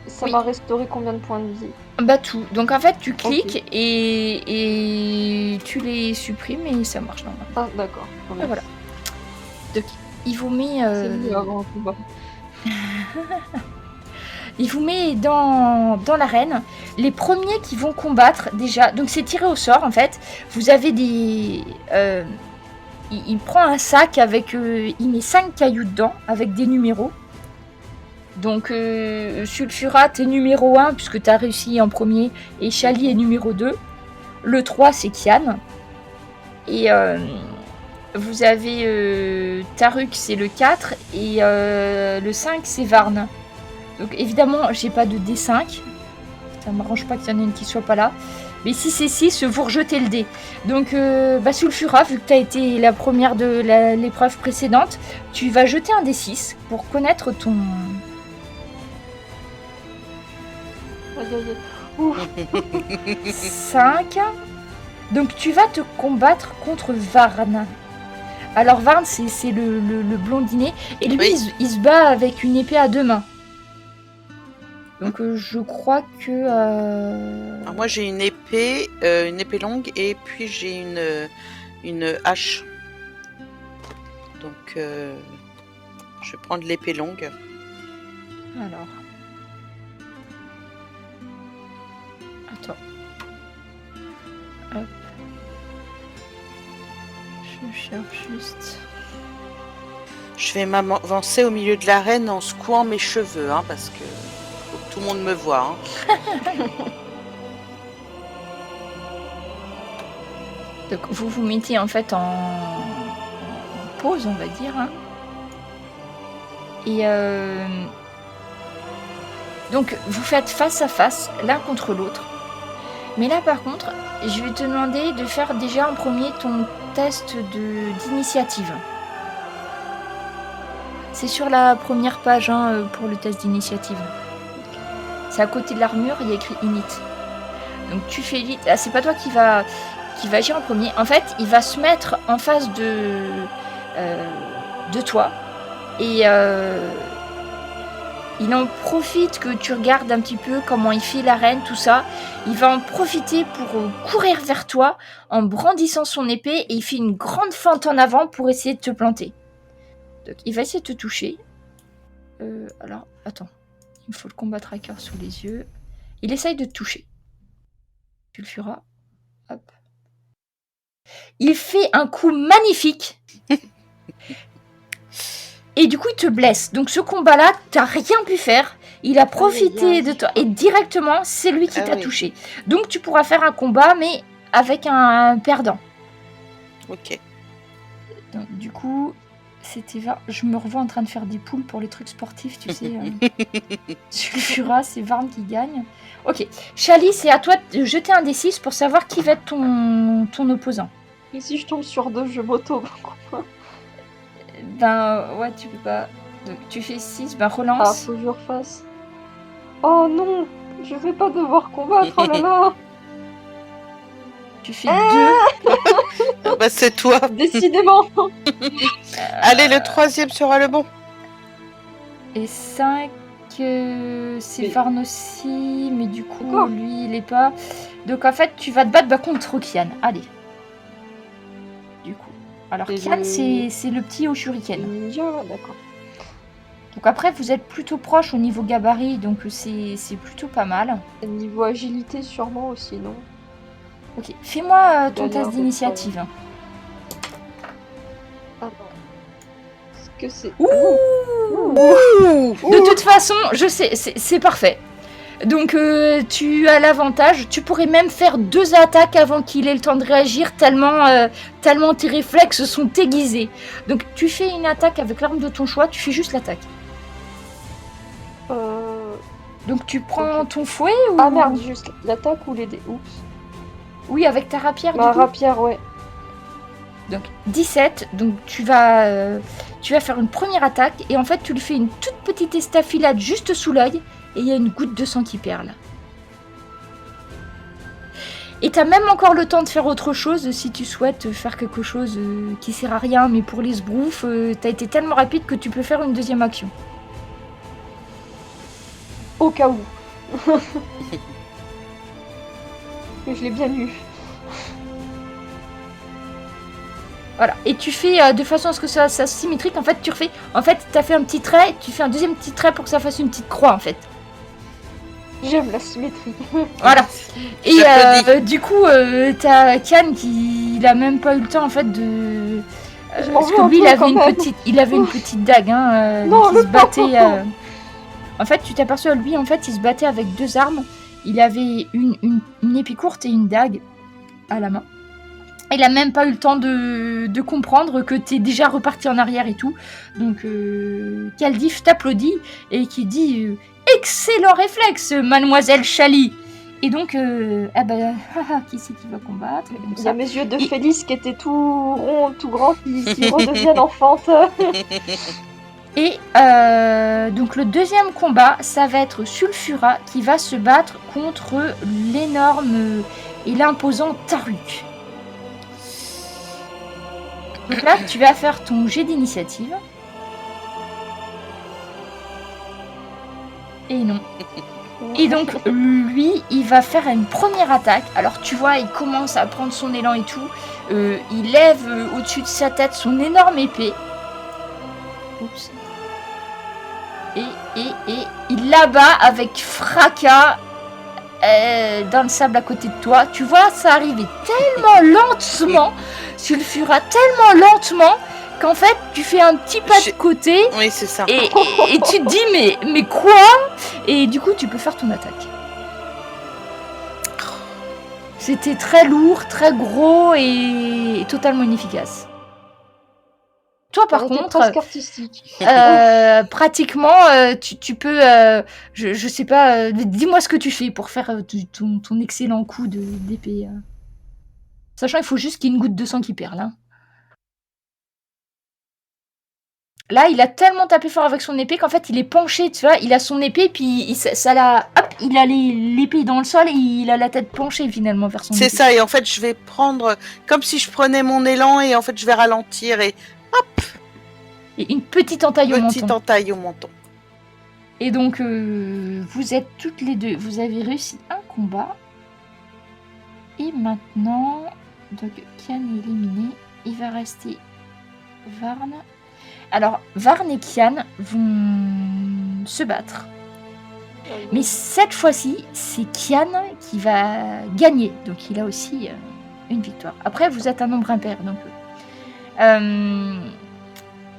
[SPEAKER 3] Ça m'a restauré combien de points de vie?
[SPEAKER 1] Bah tout. Donc en fait, tu cliques et tu les supprimes et ça marche normalement.
[SPEAKER 3] Ah d'accord.
[SPEAKER 1] Voilà. Donc il vous met...
[SPEAKER 3] C'est mieux avant un combat.
[SPEAKER 1] Il vous met dans l'arène. Les premiers qui vont combattre déjà... Donc c'est tiré au sort en fait. Vous avez des... Il prend un sac avec... il met 5 cailloux dedans avec des numéros. Donc, Sulfurat est numéro 1, puisque tu as réussi en premier, et Chali est numéro 2. Le 3, c'est Kian. Et vous avez Taruk, c'est le 4, et le 5, c'est Varn. Donc, évidemment, j'ai pas de D5. Ça m'arrange pas qu'il y en ait une qui soit pas là. Mais si c'est 6, vous rejetez le dé. Donc, Sulfurat, vu que tu as été la première de l'épreuve précédente, tu vas jeter un D6 pour connaître ton... 5. Donc tu vas te combattre contre Varn. Alors Varn, c'est le blondinet. Et lui, il se bat avec une épée à 2 mains. Donc je crois que...
[SPEAKER 2] Alors moi j'ai une épée longue et puis j'ai une hache. Donc je vais prendre l'épée longue.
[SPEAKER 1] Alors... Attends. Hop. Je cherche juste...
[SPEAKER 2] Je vais m'avancer au milieu de l'arène en secouant mes cheveux, hein, parce que faut que tout le monde me voit. Hein.
[SPEAKER 1] Donc vous vous mettez en fait en pause, on va dire. Hein. Et donc vous faites face à face, l'un contre l'autre. Mais là par contre, je vais te demander de faire déjà en premier ton test d'initiative. C'est sur la première page hein, pour le test d'initiative. C'est à côté de l'armure, il y a écrit Init. Donc tu fais vite. Ah, c'est pas toi qui va agir en premier. En fait, il va se mettre en face de toi. Et il en profite que tu regardes un petit peu comment il fait l'arène, tout ça. Il va en profiter pour courir vers toi en brandissant son épée et il fait une grande feinte en avant pour essayer de te planter. Donc, il va essayer de te toucher. Alors, attends. Il me faut le combat tracker sous les yeux. Il essaye de te toucher. Tu le feras. Hop. Il fait un coup magnifique. Et du coup, il te blesse. Donc, ce combat-là, t'as rien pu faire. Il a profité de toi. Et directement, c'est lui qui t'a touché. Donc, tu pourras faire un combat, mais avec un perdant.
[SPEAKER 2] Ok.
[SPEAKER 1] Donc, du coup, c'était... Je me revois en train de faire des poules pour les trucs sportifs, tu sais. Sulfura, c'est Varn qui gagne. Ok. Chali, c'est à toi de jeter un D6 pour savoir qui va être ton opposant.
[SPEAKER 3] Et si je tombe sur 2, je m'auto.
[SPEAKER 1] Ben, ouais, tu peux pas. Donc, tu fais 6, ben
[SPEAKER 3] Ah,
[SPEAKER 1] relance.
[SPEAKER 3] faut que je refasse. Oh non, je vais pas devoir combattre, oh là là.
[SPEAKER 1] Tu fais 2.
[SPEAKER 2] Bah, c'est toi.
[SPEAKER 3] Décidément.
[SPEAKER 2] Allez, le 3e sera le bon.
[SPEAKER 1] Et 5, c'est Varn aussi, mais du coup,
[SPEAKER 3] D'accord.
[SPEAKER 1] lui, il est pas. Donc, en fait, tu vas te battre contre Kian. Allez. Du coup. Alors,
[SPEAKER 3] Et
[SPEAKER 1] Kian, c'est le petit au shuriken.
[SPEAKER 3] Ninja, là, d'accord.
[SPEAKER 1] Donc, après, vous êtes plutôt proche au niveau gabarit, donc c'est plutôt pas mal.
[SPEAKER 3] Niveau agilité, sûrement aussi, non?
[SPEAKER 1] Ok, fais-moi ton
[SPEAKER 3] Bien,
[SPEAKER 1] test
[SPEAKER 3] bien,
[SPEAKER 1] d'initiative.
[SPEAKER 3] Attends. Est-ce que c'est...
[SPEAKER 1] De toute façon, je sais, c'est parfait. Donc tu as l'avantage, tu pourrais même faire 2 attaques avant qu'il ait le temps de réagir tellement tes réflexes sont aiguisés. Donc tu fais une attaque avec l'arme de ton choix, tu fais juste l'attaque. Donc tu prends ton fouet ou...
[SPEAKER 3] Ah merde, juste l'attaque ou les dés. Oups.
[SPEAKER 1] Oui, avec ta rapière
[SPEAKER 3] Ma
[SPEAKER 1] du coup.
[SPEAKER 3] rapière, ouais.
[SPEAKER 1] Donc 17, donc tu vas faire une première attaque et en fait tu lui fais une toute petite estafilade juste sous l'œil et il y a une goutte de sang qui perle. Et t'as même encore le temps de faire autre chose si tu souhaites faire quelque chose qui sert à rien, mais pour les sbroufs, t'as été tellement rapide que tu peux faire une deuxième action.
[SPEAKER 3] Au cas où. Que je l'ai bien eu.
[SPEAKER 1] Voilà, et tu fais de façon à ce que ça soit symétrique, en fait tu refais, en fait t'as fait un petit trait, tu fais un deuxième petit trait pour que ça fasse une petite croix en fait.
[SPEAKER 3] J'aime la symétrie.
[SPEAKER 1] Voilà. Et du coup, t'as Kian qui il a même pas eu le temps en fait de. Parce que lui, il avait une petite dague, hein.
[SPEAKER 3] Non,
[SPEAKER 1] il se battait. En fait, tu t'aperçois, lui, en fait, il se battait avec 2 armes. Il avait une épée courte et une dague à la main. Il a même pas eu le temps de comprendre que t'es déjà reparti en arrière et tout. Donc, Kaldif t'applaudit et qui dit excellent réflexe, mademoiselle Chali. Et donc, qui c'est qui va combattre?
[SPEAKER 3] Il y a mes yeux de Félix qui étaient tout ronds, tout grands, qui redeviennent enfantes.
[SPEAKER 1] Et donc le deuxième combat, ça va être Sulfura qui va se battre contre l'énorme et l'imposant Taruk. Donc là, tu vas faire ton jet d'initiative. Et non. Et donc, lui, il va faire une première attaque. Alors, tu vois, il commence à prendre son élan et tout. Il lève au-dessus de sa tête son énorme épée. Oups. Et il l'abat avec fracas dans le sable à côté de toi. Tu vois, ça arrivait tellement lentement. Sulfura tellement lentement qu'en fait, tu fais un petit pas de côté.
[SPEAKER 2] Oui, c'est ça.
[SPEAKER 1] Et tu te dis, mais quoi? Et du coup, tu peux faire ton attaque. C'était très lourd, très gros et totalement inefficace. Toi, par contre,
[SPEAKER 3] presque artistique.
[SPEAKER 1] pratiquement, tu peux, je sais pas, dis-moi ce que tu fais pour faire ton excellent coup d'épée. Sachant il faut juste qu'il y ait une goutte de sang qui perle. Hein. Là, il a tellement tapé fort avec son épée qu'en fait, il est penché, tu vois. Il a son épée, puis il a l'épée dans le sol et il a la tête penchée finalement vers son épée.
[SPEAKER 2] C'est ça, et en fait, je vais prendre comme si je prenais mon élan et en fait, je vais ralentir et hop.
[SPEAKER 1] Et une petite entaille au menton.
[SPEAKER 2] Petite entaille au menton.
[SPEAKER 1] Et donc, vous êtes toutes les deux. Vous avez réussi un combat. Et maintenant, donc Kian est éliminé. Il va rester Varn. Alors, Varn et Kian vont se battre. Mais cette fois-ci, c'est Kian qui va gagner. Donc, il a aussi une victoire. Après, vous êtes un nombre impair. Donc,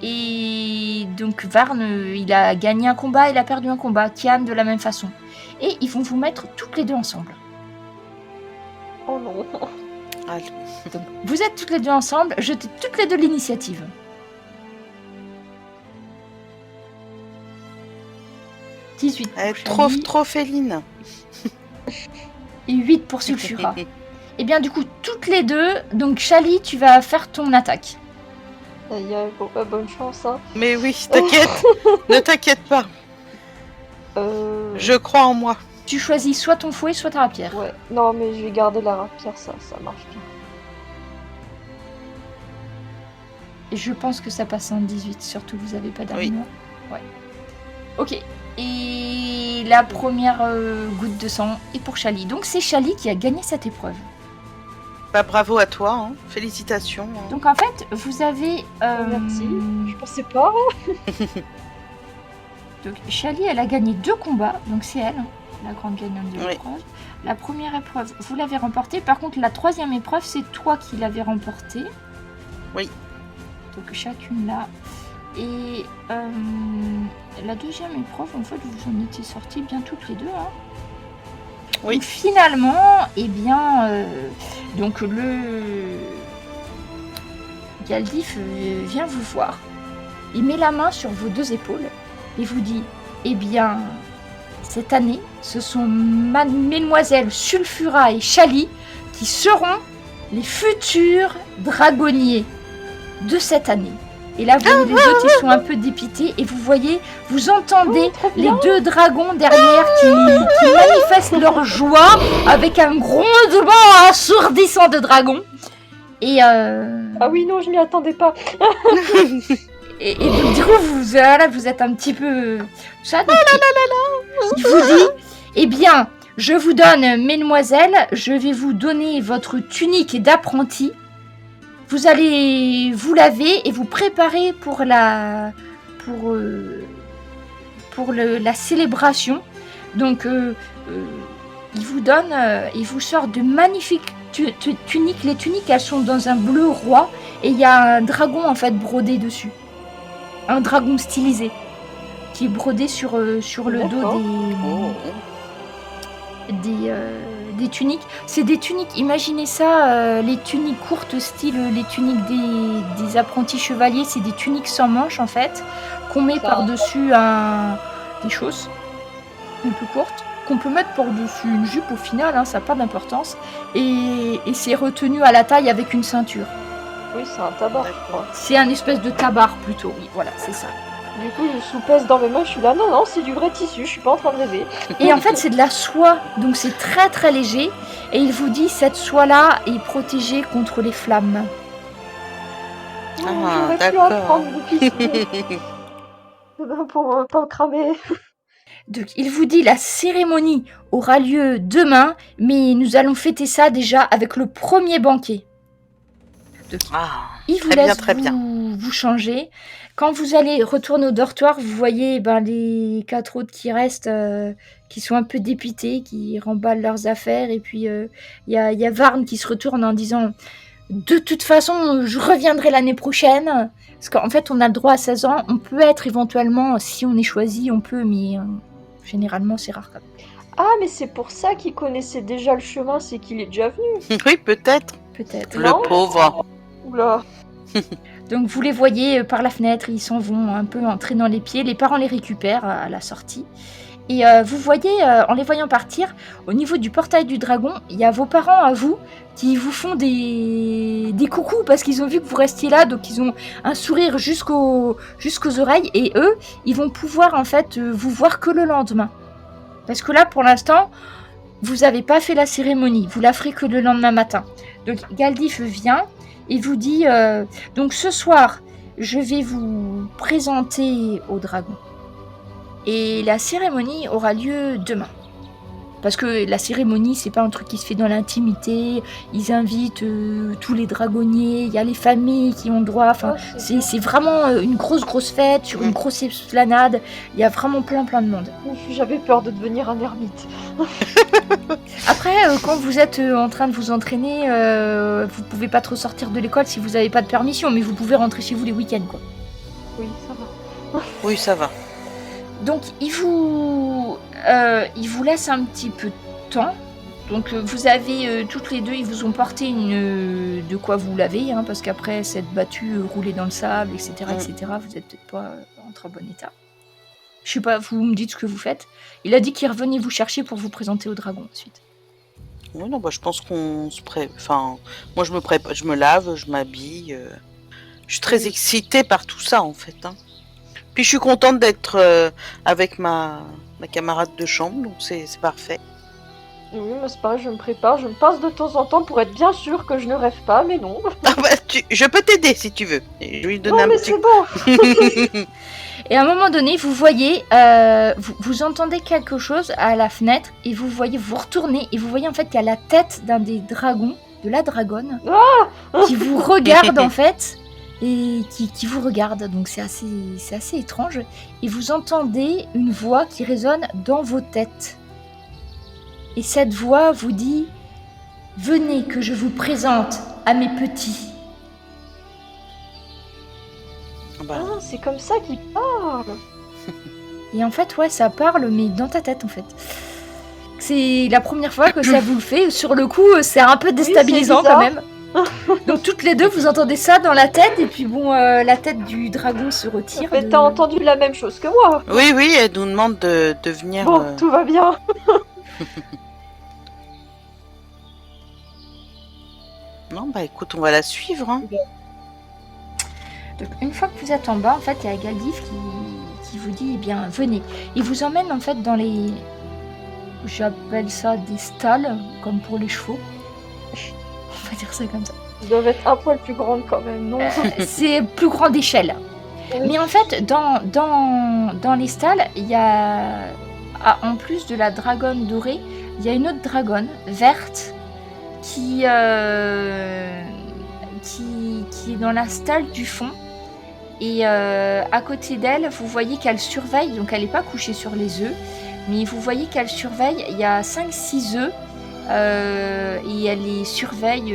[SPEAKER 1] et donc, Varn, il a gagné un combat, il a perdu un combat. Kian, de la même façon. Et ils vont vous mettre toutes les deux ensemble.
[SPEAKER 3] Oh non.
[SPEAKER 2] Allez.
[SPEAKER 1] Donc, vous êtes toutes les deux ensemble. Jetez toutes les deux l'initiative. « 18 pour Shali
[SPEAKER 2] Trop féline.
[SPEAKER 1] et 8 pour Sulfura. » Et bien du coup, toutes les deux, donc Shali, tu vas faire ton attaque.
[SPEAKER 3] Bonne chance, hein.
[SPEAKER 2] Mais oui, t'inquiète. Ne t'inquiète pas. Je crois en moi.
[SPEAKER 1] Tu choisis soit ton fouet, soit ta rapière.
[SPEAKER 3] Ouais, non, mais je vais garder la rapière, ça marche bien.
[SPEAKER 1] Et je pense que ça passe en 18, surtout vous avez pas d'armure. Oui. Ouais. Ok. Et la première goutte de sang est pour Shali. Donc c'est Shali qui a gagné cette épreuve.
[SPEAKER 2] Bah, bravo à toi, hein. Félicitations. Hein.
[SPEAKER 1] Donc en fait, vous avez...
[SPEAKER 3] Merci, je pensais pas.
[SPEAKER 1] Donc Shali, elle a gagné 2 combats, donc c'est elle, la grande gagnante de l'épreuve. La première épreuve, vous l'avez remportée. Par contre, la troisième épreuve, c'est toi qui l'avais remportée.
[SPEAKER 2] Oui.
[SPEAKER 1] Donc chacune là. Et la deuxième épreuve, en fait, vous en étiez sorties bien toutes les deux. Hein.
[SPEAKER 2] Oui.
[SPEAKER 1] Donc, finalement, eh bien, donc le Galdif vient vous voir. Il met la main sur vos 2 épaules et vous dit, eh bien, cette année, ce sont mesdemoiselles Sulfura et Shali qui seront les futurs dragonniers de cette année. Et là, vous voyez les autres, ils sont un peu dépités. Et vous entendez les 2 dragons derrière qui manifestent leur joie avec un grondement assourdissant de dragons. Et
[SPEAKER 3] Ah oui, non, je m'y attendais pas.
[SPEAKER 1] et donc, du coup, vous êtes un petit peu... Ça, donc, il vous dit, eh bien, je vous donne, mesdemoiselles, je vais vous donner votre tunique d'apprenti. Vous allez vous laver et vous préparer pour la célébration. Donc, il vous sort de magnifiques tuniques. Les tuniques, elles sont dans un bleu roi et il y a un dragon en fait brodé dessus. Un dragon stylisé qui est brodé sur le dos des tuniques. C'est des tuniques, imaginez ça, les tuniques courtes style les tuniques des apprentis chevaliers, c'est des tuniques sans manches en fait, qu'on met par-dessus des chausses un peu courtes, qu'on peut mettre par-dessus une jupe au final, hein, ça n'a pas d'importance, et c'est retenu à la taille avec une ceinture.
[SPEAKER 3] Oui, c'est un tabard, je crois.
[SPEAKER 1] C'est un espèce de tabard plutôt, oui, voilà, c'est ça.
[SPEAKER 3] Du coup, je soupèse dans mes mains, je suis là, non, c'est du vrai tissu, je suis pas en train de rêver.
[SPEAKER 1] Et en fait, c'est de la soie, donc c'est très très léger. Et il vous dit, cette soie-là est protégée contre les flammes.
[SPEAKER 3] J'aurais pu en prendre du tissu. Pour pas cramer.
[SPEAKER 1] Donc, il vous dit, la cérémonie aura lieu demain, mais nous allons fêter ça déjà avec le premier banquet. Donc, il vous laisse vous changer. Quand vous allez retourner au dortoir, vous voyez les 4 autres qui restent, qui sont un peu dépités, qui remballent leurs affaires. Et puis, il y a Varn qui se retourne en disant « De toute façon, je reviendrai l'année prochaine. » Parce qu'en fait, on a le droit à 16 ans. On peut être éventuellement, si on est choisi, on peut, mais généralement, c'est rare quand même.
[SPEAKER 3] Ah, mais c'est pour ça qu'il connaissait déjà le chemin, c'est qu'il est déjà venu.
[SPEAKER 2] Oui, peut-être. Le pauvre.
[SPEAKER 3] Oula.
[SPEAKER 1] Donc vous les voyez par la fenêtre, ils s'en vont un peu en traînant les pieds, les parents les récupèrent à la sortie. Et vous voyez, en les voyant partir, au niveau du portail du dragon, il y a vos parents à vous qui vous font des coucous parce qu'ils ont vu que vous restiez là, donc ils ont un sourire jusqu'aux oreilles et eux, ils vont pouvoir en fait vous voir que le lendemain. Parce que là, pour l'instant, vous n'avez pas fait la cérémonie, vous la ferez que le lendemain matin. Donc Galdif vient et vous dit, donc ce soir, je vais vous présenter au dragon. Et la cérémonie aura lieu demain. Parce que la cérémonie, c'est pas un truc qui se fait dans l'intimité. Ils invitent tous les dragonniers, il y a les familles qui ont droit. Enfin, c'est vraiment une grosse fête sur une grosse esplanade. Il y a vraiment plein de monde.
[SPEAKER 3] J'avais peur de devenir un ermite.
[SPEAKER 1] Après, quand vous êtes en train de vous entraîner, vous pouvez pas trop sortir de l'école si vous avez pas de permission, mais vous pouvez rentrer chez vous les week-ends, quoi.
[SPEAKER 3] Oui, ça va.
[SPEAKER 2] Oui, ça va.
[SPEAKER 1] Donc, il vous laisse un petit peu de temps. Donc, vous avez toutes les deux, ils vous ont porté de quoi vous laver, hein, parce qu'après s'être battu, roulé dans le sable, etc., vous êtes peut-être pas en très bon état. Je sais pas, vous me dites ce que vous faites. Il a dit qu'il revenait vous chercher pour vous présenter au dragon ensuite.
[SPEAKER 2] Oui, non, bah, je pense qu'on se prépare. Enfin, moi, je me lave, je m'habille. Je suis très excitée par tout ça, en fait. Hein. Puis, je suis contente d'être avec ma camarade de chambre, donc c'est parfait.
[SPEAKER 3] Oui, mais c'est pareil, je me prépare, je me passe de temps en temps pour être bien sûre que je ne rêve pas, mais non.
[SPEAKER 2] Ah bah, je peux t'aider si tu veux. Je vais lui donner
[SPEAKER 3] Non,
[SPEAKER 2] un
[SPEAKER 3] mais
[SPEAKER 2] petit...
[SPEAKER 3] c'est bon.
[SPEAKER 1] Et à un moment donné, vous voyez, vous entendez quelque chose à la fenêtre, et vous retournez, et vous voyez en fait qu'il y a la tête d'un des dragons, de la dragonne, qui vous regarde en fait, et qui vous regarde. Donc c'est assez étrange. Et vous entendez une voix qui résonne dans vos têtes. Et cette voix vous dit « Venez que je vous présente à mes petits ».
[SPEAKER 2] Bah,
[SPEAKER 3] Ah, c'est comme ça qu'il parle.
[SPEAKER 1] Et en fait, ouais, ça parle, mais dans ta tête, en fait. C'est la première fois que ça vous le fait. Sur le coup, c'est un peu déstabilisant quand même. Donc toutes les deux, vous entendez ça dans la tête, et puis bon, la tête du dragon se retire.
[SPEAKER 3] Mais t'as entendu la même chose que moi.
[SPEAKER 2] oui, elle nous demande de venir...
[SPEAKER 3] Bon, tout va bien.
[SPEAKER 2] Non, bah écoute, on va la suivre. Hein.
[SPEAKER 1] Donc une fois que vous êtes en bas, en fait, il y a Galdif qui vous dit, eh bien, venez. Il vous emmène en fait dans les... J'appelle ça des stalles, comme pour les chevaux. On va dire ça comme ça.
[SPEAKER 3] Ils doivent être un poil plus grandes quand même, non?
[SPEAKER 1] C'est plus grand d'échelle. Mais en fait, dans les stalles, il y a... en plus de la dragonne dorée, il y a une autre dragonne verte qui est dans la stalle du fond. Et à côté d'elle, vous voyez qu'elle surveille, donc elle n'est pas couchée sur les œufs, mais vous voyez qu'elle surveille, il y a 5-6 œufs, et elle les surveille,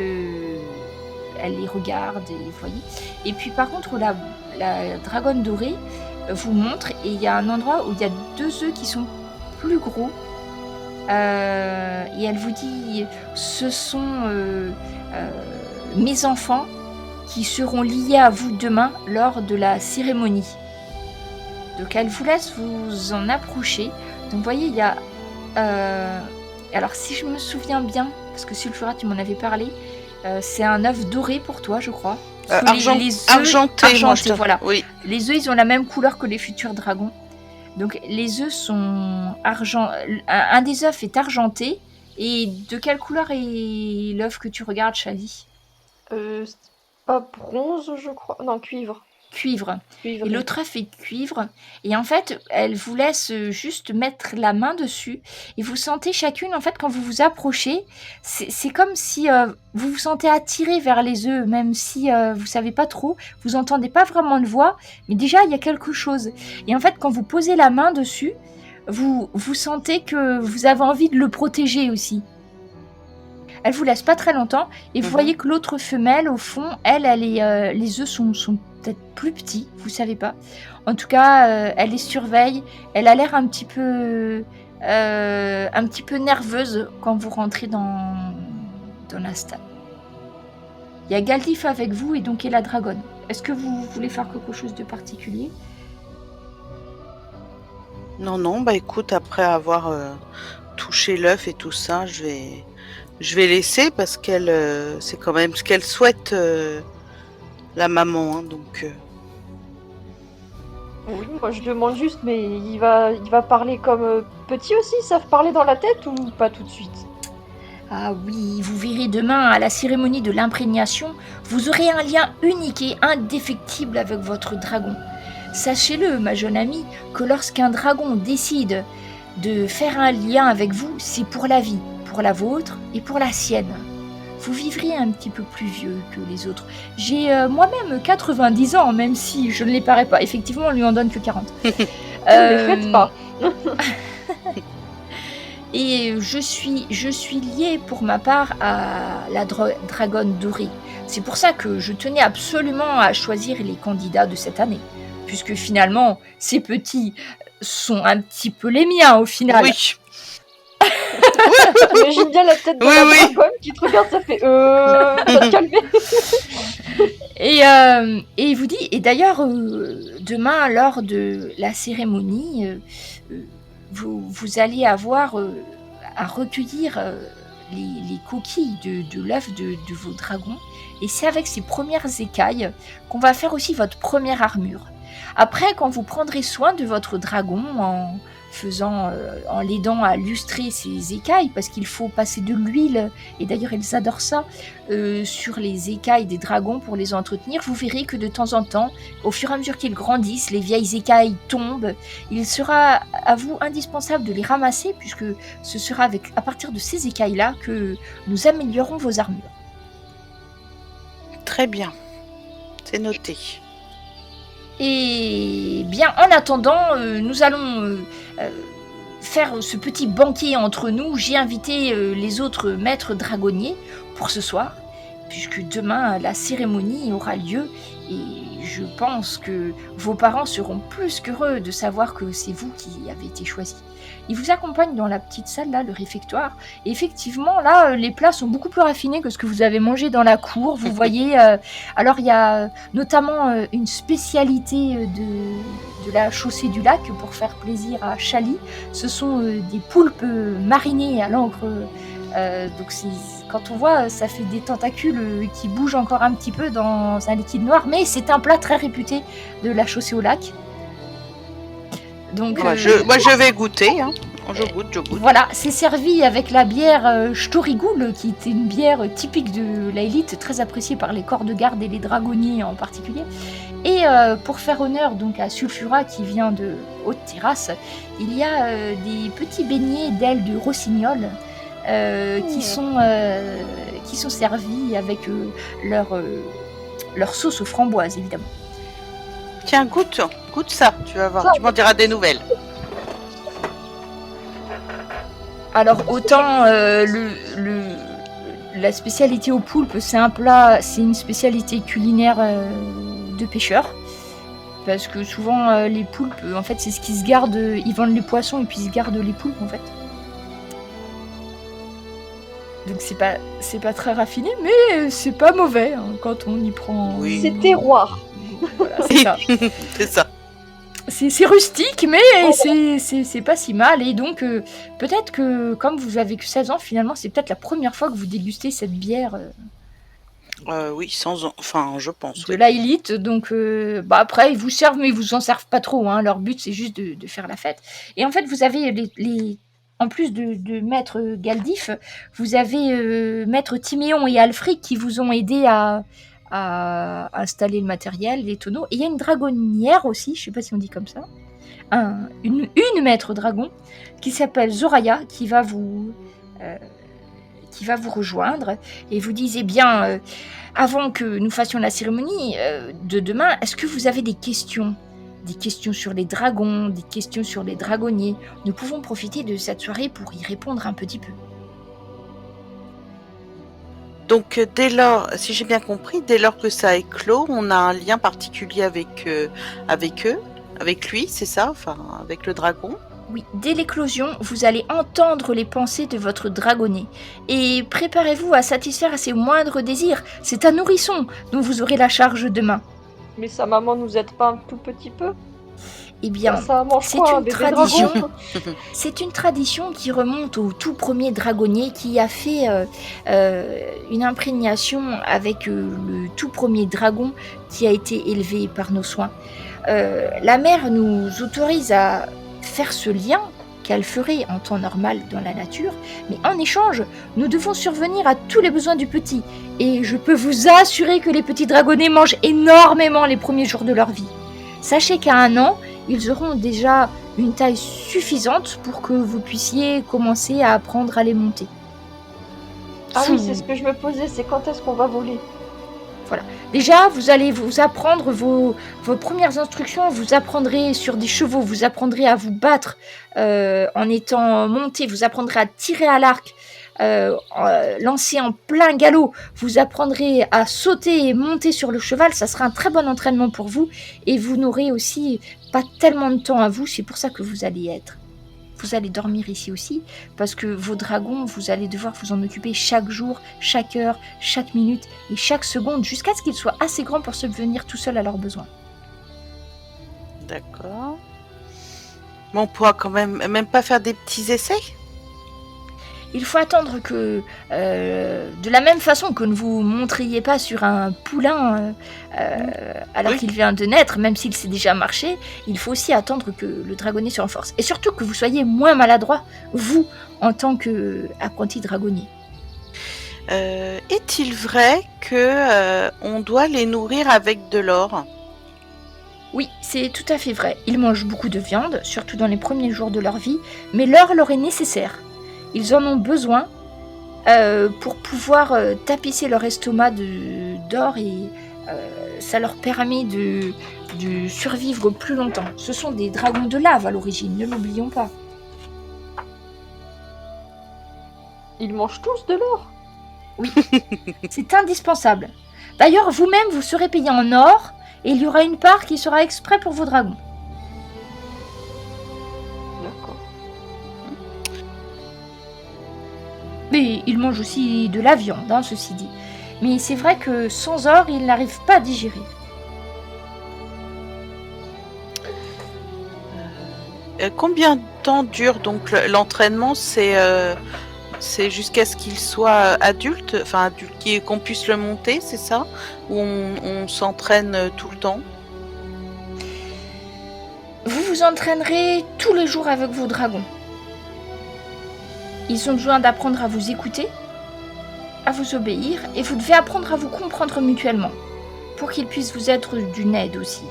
[SPEAKER 1] elle les regarde, et vous voyez. Et puis par contre, la dragonne dorée vous montre, et il y a un endroit où il y a 2 œufs qui sont plus gros, et elle vous dit, ce sont mes enfants, qui seront liés à vous demain lors de la cérémonie. Donc elle vous laisse vous en approcher. Donc vous voyez, il y a... alors si je me souviens bien, parce que Sulfura, tu m'en avais parlé, c'est un œuf doré pour toi, je crois.
[SPEAKER 2] Argenté,
[SPEAKER 1] voilà.
[SPEAKER 2] Oui.
[SPEAKER 1] Les œufs, ils ont la même couleur que les futurs dragons. Donc les œufs sont argent. Un des œufs est argenté. Et de quelle couleur est l'œuf que tu regardes, Chali?
[SPEAKER 3] Pas bronze, je crois. Non, cuivre.
[SPEAKER 1] Cuivre. Et l'autre œuf est cuivre. Et en fait, elle vous laisse juste mettre la main dessus. Et vous sentez chacune, en fait, quand vous vous approchez, c'est comme si vous vous sentez attiré vers les œufs, même si vous savez pas trop, vous entendez pas vraiment de voix, mais déjà, il y a quelque chose. Et en fait, quand vous posez la main dessus, vous sentez que vous avez envie de le protéger aussi. Elle vous laisse pas très longtemps, et vous voyez que l'autre femelle, au fond, elle est, les œufs sont peut-être plus petits, vous savez pas. En tout cas, elle les surveille. Elle a l'air un petit peu nerveuse quand vous rentrez dans la stalle. Il y a Galdif avec vous, et donc il y a la dragonne. Est-ce que vous voulez faire quelque chose de particulier?
[SPEAKER 2] Non, bah écoute, après avoir touché l'œuf et tout ça, je vais laisser parce qu'elle, c'est quand même ce qu'elle souhaite, la maman, hein, donc.
[SPEAKER 3] Oui, moi je demande juste, mais il va parler comme petit aussi. Ils savent parler dans la tête ou pas tout de suite?
[SPEAKER 1] Ah oui, vous verrez demain à la cérémonie de l'imprégnation, vous aurez un lien unique et indéfectible avec votre dragon. Sachez-le, ma jeune amie, que lorsqu'un dragon décide de faire un lien avec vous, c'est pour la vie, pour la vôtre et pour la sienne. Vous vivrez un petit peu plus vieux que les autres. J'ai moi-même 90 ans, même si je ne les parais pas. Effectivement, on lui en donne que 40.
[SPEAKER 3] Ne les faites pas.
[SPEAKER 1] Et je suis liée pour ma part à la dragonne dorée. C'est pour ça que je tenais absolument à choisir les candidats de cette année. Puisque finalement, ces petits sont un petit peu les miens au final.
[SPEAKER 2] Oui.
[SPEAKER 3] J'imagine bien la tête de la dragonne qui te regarde, ça fait va te calmer.
[SPEAKER 1] Et il vous dit, et d'ailleurs, demain, lors de la cérémonie, vous allez avoir à recueillir les coquilles de l'œuf de vos dragons. Et c'est avec ces premières écailles qu'on va faire aussi votre première armure. Après, quand vous prendrez soin de votre dragon en l'aidant à lustrer ses écailles, parce qu'il faut passer de l'huile, et d'ailleurs ils adorent ça, sur les écailles des dragons pour les entretenir, vous verrez que de temps en temps, au fur et à mesure qu'ils grandissent, les vieilles écailles tombent. Il sera à vous indispensable de les ramasser, puisque ce sera à partir de ces écailles-là que nous améliorons vos armures.
[SPEAKER 2] Très bien, c'est noté.
[SPEAKER 1] Et bien, en attendant, nous allons faire ce petit banquet entre nous. J'ai invité les autres maîtres dragonniers pour ce soir, puisque demain, la cérémonie aura lieu. Et je pense que vos parents seront plus qu'heureux de savoir que c'est vous qui avez été choisis. Ils vous accompagnent dans la petite salle, là, le réfectoire. Et effectivement, là, les plats sont beaucoup plus raffinés que ce que vous avez mangé dans la cour. Vous voyez, alors il y a notamment une spécialité de la chaussée du lac pour faire plaisir à Chali. Ce sont des poulpes marinés à l'encre. Donc quand on voit, ça fait des tentacules qui bougent encore un petit peu dans un liquide noir. Mais c'est un plat très réputé de la chaussée au lac. Donc,
[SPEAKER 2] moi, je vais goûter. Hein. Je goûte.
[SPEAKER 1] Voilà, c'est servi avec la bière Storigoul, qui était une bière typique de la élite, très appréciée par les corps de garde et les dragonniers en particulier. Et pour faire honneur donc à Sulfura qui vient de Haute-Terrasse, il y a des petits beignets d'ailes de rossignol qui sont servis avec leur sauce aux framboises, évidemment.
[SPEAKER 2] Tiens, goûte ça, tu vas voir, tu m'en diras des nouvelles.
[SPEAKER 1] Alors autant la spécialité au poulpe, c'est une spécialité culinaire de pêcheurs, parce que souvent les poulpes, en fait, c'est ce qui se garde. Ils vendent les poissons et puis ils se gardent les poulpes, en fait. Donc c'est pas très raffiné, mais c'est pas mauvais hein, quand on y prend.
[SPEAKER 2] Oui.
[SPEAKER 3] C'est terroir.
[SPEAKER 1] Voilà, c'est ça.
[SPEAKER 2] C'est ça.
[SPEAKER 1] C'est rustique, mais c'est pas si mal. Et donc, peut-être que, comme vous avez que 16 ans, finalement, c'est peut-être la première fois que vous dégustez cette bière.
[SPEAKER 2] Oui, je pense.
[SPEAKER 1] De la élite. Donc, après, ils vous servent, mais ils vous en servent pas trop. Hein. Leur but, c'est juste de faire la fête. Et en fait, vous avez en plus de Maître Galdif, vous avez Maître Timéon et Alfric qui vous ont aidé à installer le matériel, les tonneaux. Et il y a une dragonnière aussi, je sais pas si on dit comme ça, une maître dragon qui s'appelle Zoraya qui va vous rejoindre et vous disait bien avant que nous fassions la cérémonie de demain, est-ce que vous avez des questions sur les dragons, des questions sur les dragonniers? Nous pouvons profiter de cette soirée pour y répondre un petit peu.
[SPEAKER 2] Donc dès lors, si j'ai bien compris, dès lors que ça éclot, on a un lien particulier avec lui, c'est ça, enfin avec le dragon.
[SPEAKER 1] Oui, dès l'éclosion, vous allez entendre les pensées de votre dragonnet. Et préparez-vous à satisfaire à ses moindres désirs. C'est un nourrisson dont vous aurez la charge demain.
[SPEAKER 3] Mais sa maman nous aide pas un tout petit peu?
[SPEAKER 1] Eh bien, c'est une tradition. C'est une tradition qui remonte au tout premier dragonnier qui a fait une imprégnation avec le tout premier dragon qui a été élevé par nos soins. La mère nous autorise à faire ce lien qu'elle ferait en temps normal dans la nature, mais en échange, nous devons survenir à tous les besoins du petit. Et je peux vous assurer que les petits dragonnets mangent énormément les premiers jours de leur vie. Sachez qu'à 1 an, ils auront déjà une taille suffisante pour que vous puissiez commencer à apprendre à les monter.
[SPEAKER 3] Ah oui,
[SPEAKER 1] Vous-
[SPEAKER 3] c'est ce que je me posais, c'est quand est-ce qu'on va voler?
[SPEAKER 1] Déjà, vous allez vous apprendre vos premières instructions, vous apprendrez sur des chevaux, vous apprendrez à vous battre en étant monté, vous apprendrez à tirer à l'arc, lancer en plein galop, vous apprendrez à sauter et monter sur le cheval, ça sera un très bon entraînement pour vous, et vous n'aurez aussi pas tellement de temps à vous, c'est pour ça que vous allez dormir ici aussi, parce que vos dragons, vous allez devoir vous en occuper chaque jour, chaque heure, chaque minute et chaque seconde, jusqu'à ce qu'ils soient assez grands pour subvenir tout seuls à leurs besoins.
[SPEAKER 2] D'accord. Mais on pourra quand même pas faire des petits essais?
[SPEAKER 1] Il faut attendre que, de la même façon que ne vous montriez pas sur un poulain alors
[SPEAKER 2] Oui.
[SPEAKER 1] qu'il vient de naître, même s'il sait déjà marcher, il faut aussi attendre que le dragonnier se renforce. Et surtout que vous soyez moins maladroit, vous, en tant qu'apprenti dragonnier.
[SPEAKER 2] Est-il vrai que on doit les nourrir avec de l'or?
[SPEAKER 1] Oui, c'est tout à fait vrai. Ils mangent beaucoup de viande, surtout dans les premiers jours de leur vie, mais l'or leur est nécessaire. Ils en ont besoin pour pouvoir tapisser leur estomac d'or et ça leur permet de survivre plus longtemps. Ce sont des dragons de lave à l'origine, ne l'oublions pas.
[SPEAKER 3] Ils mangent tous de l'or?
[SPEAKER 1] C'est indispensable. D'ailleurs, vous-même, vous serez payé en or et il y aura une part qui sera exprès pour vos dragons.
[SPEAKER 3] D'accord.
[SPEAKER 1] Mais ils mangent aussi de la viande, hein, ceci dit. Mais c'est vrai que sans or, ils n'arrivent pas à digérer.
[SPEAKER 2] Combien de temps dure donc l'entraînement? C'est jusqu'à ce qu'il soit adulte, enfin adulte, qu'on puisse le monter, c'est ça? Ou on s'entraîne tout le temps?
[SPEAKER 1] Vous vous entraînerez tous les jours avec vos dragons. Ils ont besoin d'apprendre à vous écouter, à vous obéir, et vous devez apprendre à vous comprendre mutuellement, pour qu'ils puissent vous être d'une aide aussi.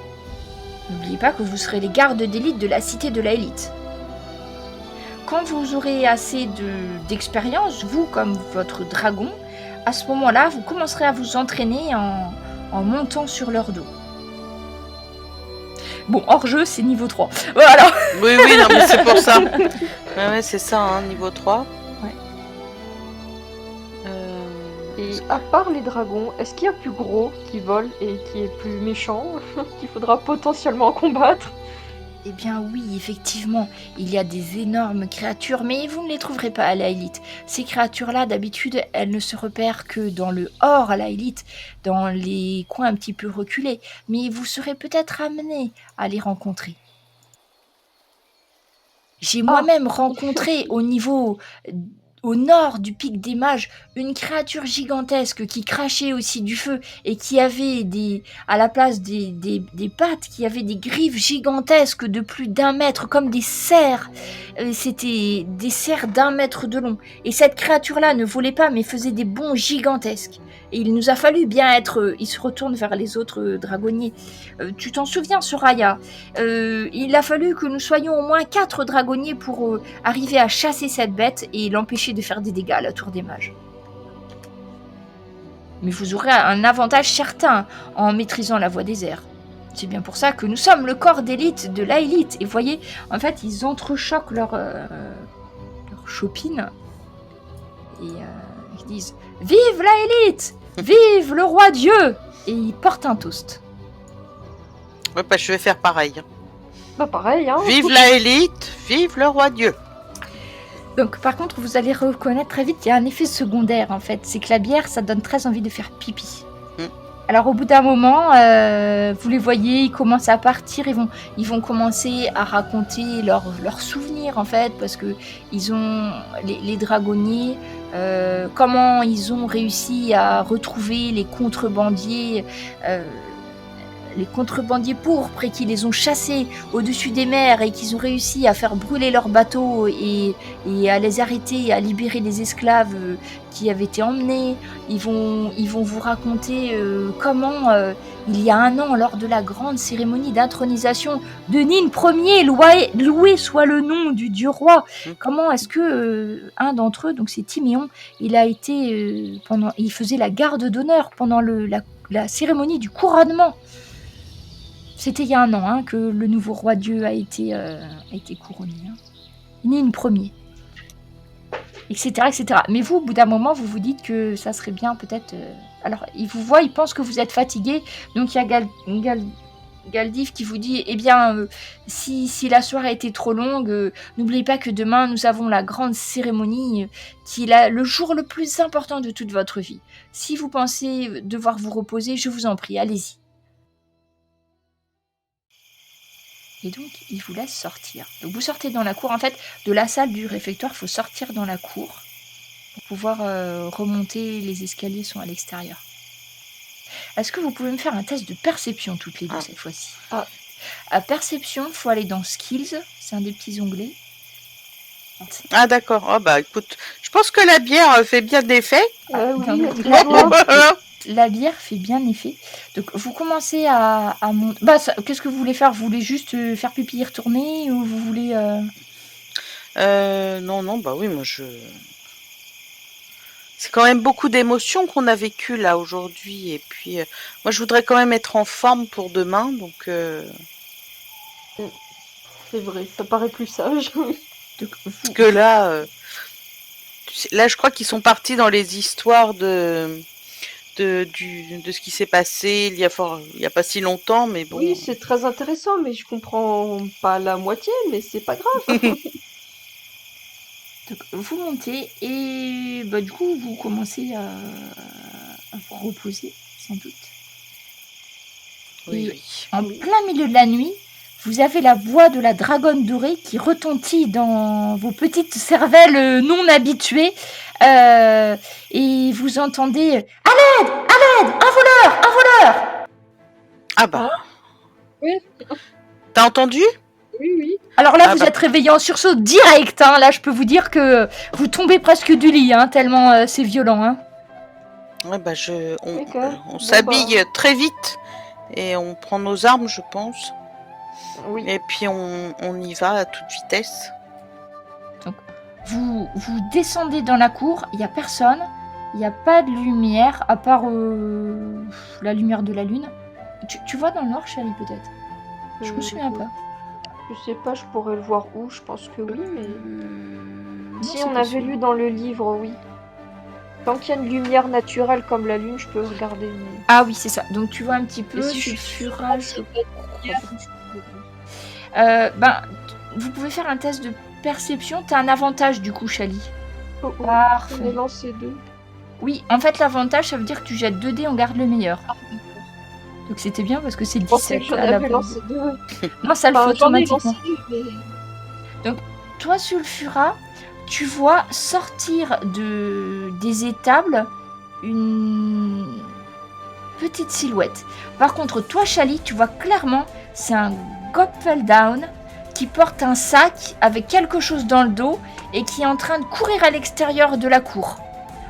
[SPEAKER 1] N'oubliez pas que vous serez les gardes d'élite de la cité de la élite. Quand vous aurez assez d'expérience, vous comme votre dragon, à ce moment-là, vous commencerez à vous entraîner en montant sur leur dos. Bon, hors jeu, c'est niveau 3. Voilà.
[SPEAKER 2] Oui, non, mais c'est pour ça. Ouais, c'est ça, hein, niveau 3.
[SPEAKER 1] Ouais.
[SPEAKER 3] Et à part les dragons, est-ce qu'il y a plus gros qui vole et qui est plus méchant, qu'il faudra potentiellement combattre?
[SPEAKER 1] Eh bien oui, effectivement, il y a des énormes créatures, mais vous ne les trouverez pas à la élite. Ces créatures-là, d'habitude, elles ne se repèrent que dans le hors à la élite, dans les coins un petit peu reculés, mais vous serez peut-être amené à les rencontrer. J'ai moi-même rencontré au nord du pic des mages une créature gigantesque qui crachait aussi du feu et qui avait à la place des pattes, qui avait des griffes gigantesques de plus d'1 mètre, comme des cerfs. C'était des cerfs d'1 mètre de long. Et cette créature-là ne volait pas, mais faisait des bonds gigantesques. Et il nous a fallu bien être... il se retourne vers les autres dragonniers. Tu t'en souviens, Soraya? Il a fallu que nous soyons au moins 4 dragonniers pour arriver à chasser cette bête et l'empêcher de faire des dégâts à la tour des mages. Mais vous aurez un avantage certain en maîtrisant la voie des airs. C'est bien pour ça que nous sommes le corps d'élite de la élite. Et vous voyez, en fait, ils entrechoquent leur chopine. Et ils disent « Vive la élite! Vive le roi Dieu !» Et ils portent un toast.
[SPEAKER 2] Ouais, bah, je vais faire pareil.
[SPEAKER 3] Bah pareil, hein.
[SPEAKER 2] Vive la élite, vive le roi Dieu.
[SPEAKER 1] Donc par contre, vous allez reconnaître très vite qu'il y a un effet secondaire en fait. C'est que la bière, ça donne très envie de faire pipi. Alors au bout d'un moment, vous les voyez, ils commencent à partir, ils vont commencer à raconter leurs souvenirs en fait, parce que ils ont les dragonniers, comment ils ont réussi à retrouver les contrebandiers. les contrebandiers pourpres et qui les ont chassés au-dessus des mers et qu'ils ont réussi à faire brûler leurs bateaux et à les arrêter, à libérer les esclaves qui avaient été emmenés. Ils vont vous raconter comment, il y a un an, lors de la grande cérémonie d'intronisation de Nin Ier, loué soit le nom du dieu roi, comment est-ce que un d'entre eux, donc c'est Timéon, il a été il faisait la garde d'honneur pendant la cérémonie du couronnement. C'était il y a un an que le nouveau roi Dieu a été couronné. Nin Ier. Etc., etc. Mais vous, au bout d'un moment, vous vous dites que ça serait bien peut-être... Alors, il vous voit, il pense que vous êtes fatigué. Donc, il y a Galdif qui vous dit, eh bien, si la soirée était trop longue, n'oubliez pas que demain, nous avons la grande cérémonie qui est le jour le plus important de toute votre vie. Si vous pensez devoir vous reposer, je vous en prie, allez-y. Et donc, il vous laisse sortir. Donc, vous sortez dans la cour. En fait, de la salle du réfectoire, il faut sortir dans la cour pour pouvoir remonter. Les escaliers sont à l'extérieur. Est-ce que vous pouvez me faire un test de perception toutes les deux cette fois-ci? À perception, il faut aller dans Skills. C'est un des petits onglets.
[SPEAKER 2] Ah d'accord. Oh bah écoute, je pense que la bière fait bien d'effet.
[SPEAKER 3] Oui,
[SPEAKER 1] la bière fait bien effet. Donc vous commencez à monter. Qu'est-ce que vous voulez faire? Vous voulez juste faire pipi et retourner ou vous voulez
[SPEAKER 2] Non, bah oui, moi c'est quand même beaucoup d'émotions qu'on a vécues là aujourd'hui. Et puis moi je voudrais quand même être en forme pour demain, donc
[SPEAKER 3] c'est vrai, ça paraît plus sage.
[SPEAKER 2] Parce que là, je crois qu'ils sont partis dans les histoires de ce qui s'est passé il y a pas si longtemps, mais bon.
[SPEAKER 3] Oui, c'est très intéressant, mais je comprends pas la moitié, mais c'est pas grave.
[SPEAKER 1] Donc, vous montez et du coup vous commencez à vous reposer sans doute.
[SPEAKER 2] Oui.
[SPEAKER 1] En plein milieu de la nuit, vous avez la voix de la dragonne dorée qui retentit dans vos petites cervelles non habituées et vous entendez « À l'aide! À l'aide! Un voleur!
[SPEAKER 2] Ah bah.
[SPEAKER 3] Oui.
[SPEAKER 2] T'as entendu?
[SPEAKER 3] Oui.
[SPEAKER 1] Alors là, vous êtes réveillé en sursaut direct. Là, je peux vous dire que vous tombez presque du lit, tellement c'est violent.
[SPEAKER 2] Ouais, bah on s'habille très vite et on prend nos armes, je pense.
[SPEAKER 3] Oui.
[SPEAKER 2] Et puis on y va à toute vitesse.
[SPEAKER 1] Donc, vous descendez dans la cour, il n'y a personne, il n'y a pas de lumière, à part la lumière de la lune. Tu vois dans le nord, chérie, peut-être? Je me souviens pas.
[SPEAKER 3] Je sais pas, je pourrais le voir où, je pense que oui, mais... Si
[SPEAKER 1] non,
[SPEAKER 3] on avait lu dans le livre, oui. Tant qu'il y a une lumière naturelle comme la lune, je peux regarder. Mais...
[SPEAKER 1] Ah oui, c'est ça. Donc tu vois un petit peu
[SPEAKER 3] si
[SPEAKER 1] sulfurage. Vous pouvez faire un test de perception. T'as un avantage du coup, Chali.
[SPEAKER 3] Parfait. On est lancé 2.
[SPEAKER 1] Oui, en fait l'avantage ça veut dire que tu jettes 2 dés, on garde le meilleur. Donc c'était bien parce que c'est 17 à la base. Non, ça le fait automatiquement. Donc toi, Sulfura, tu vois sortir des étables une petite silhouette. Par contre, toi, Chali, tu vois clairement, c'est un Gopfeldown qui porte un sac avec quelque chose dans le dos et qui est en train de courir à l'extérieur de la cour.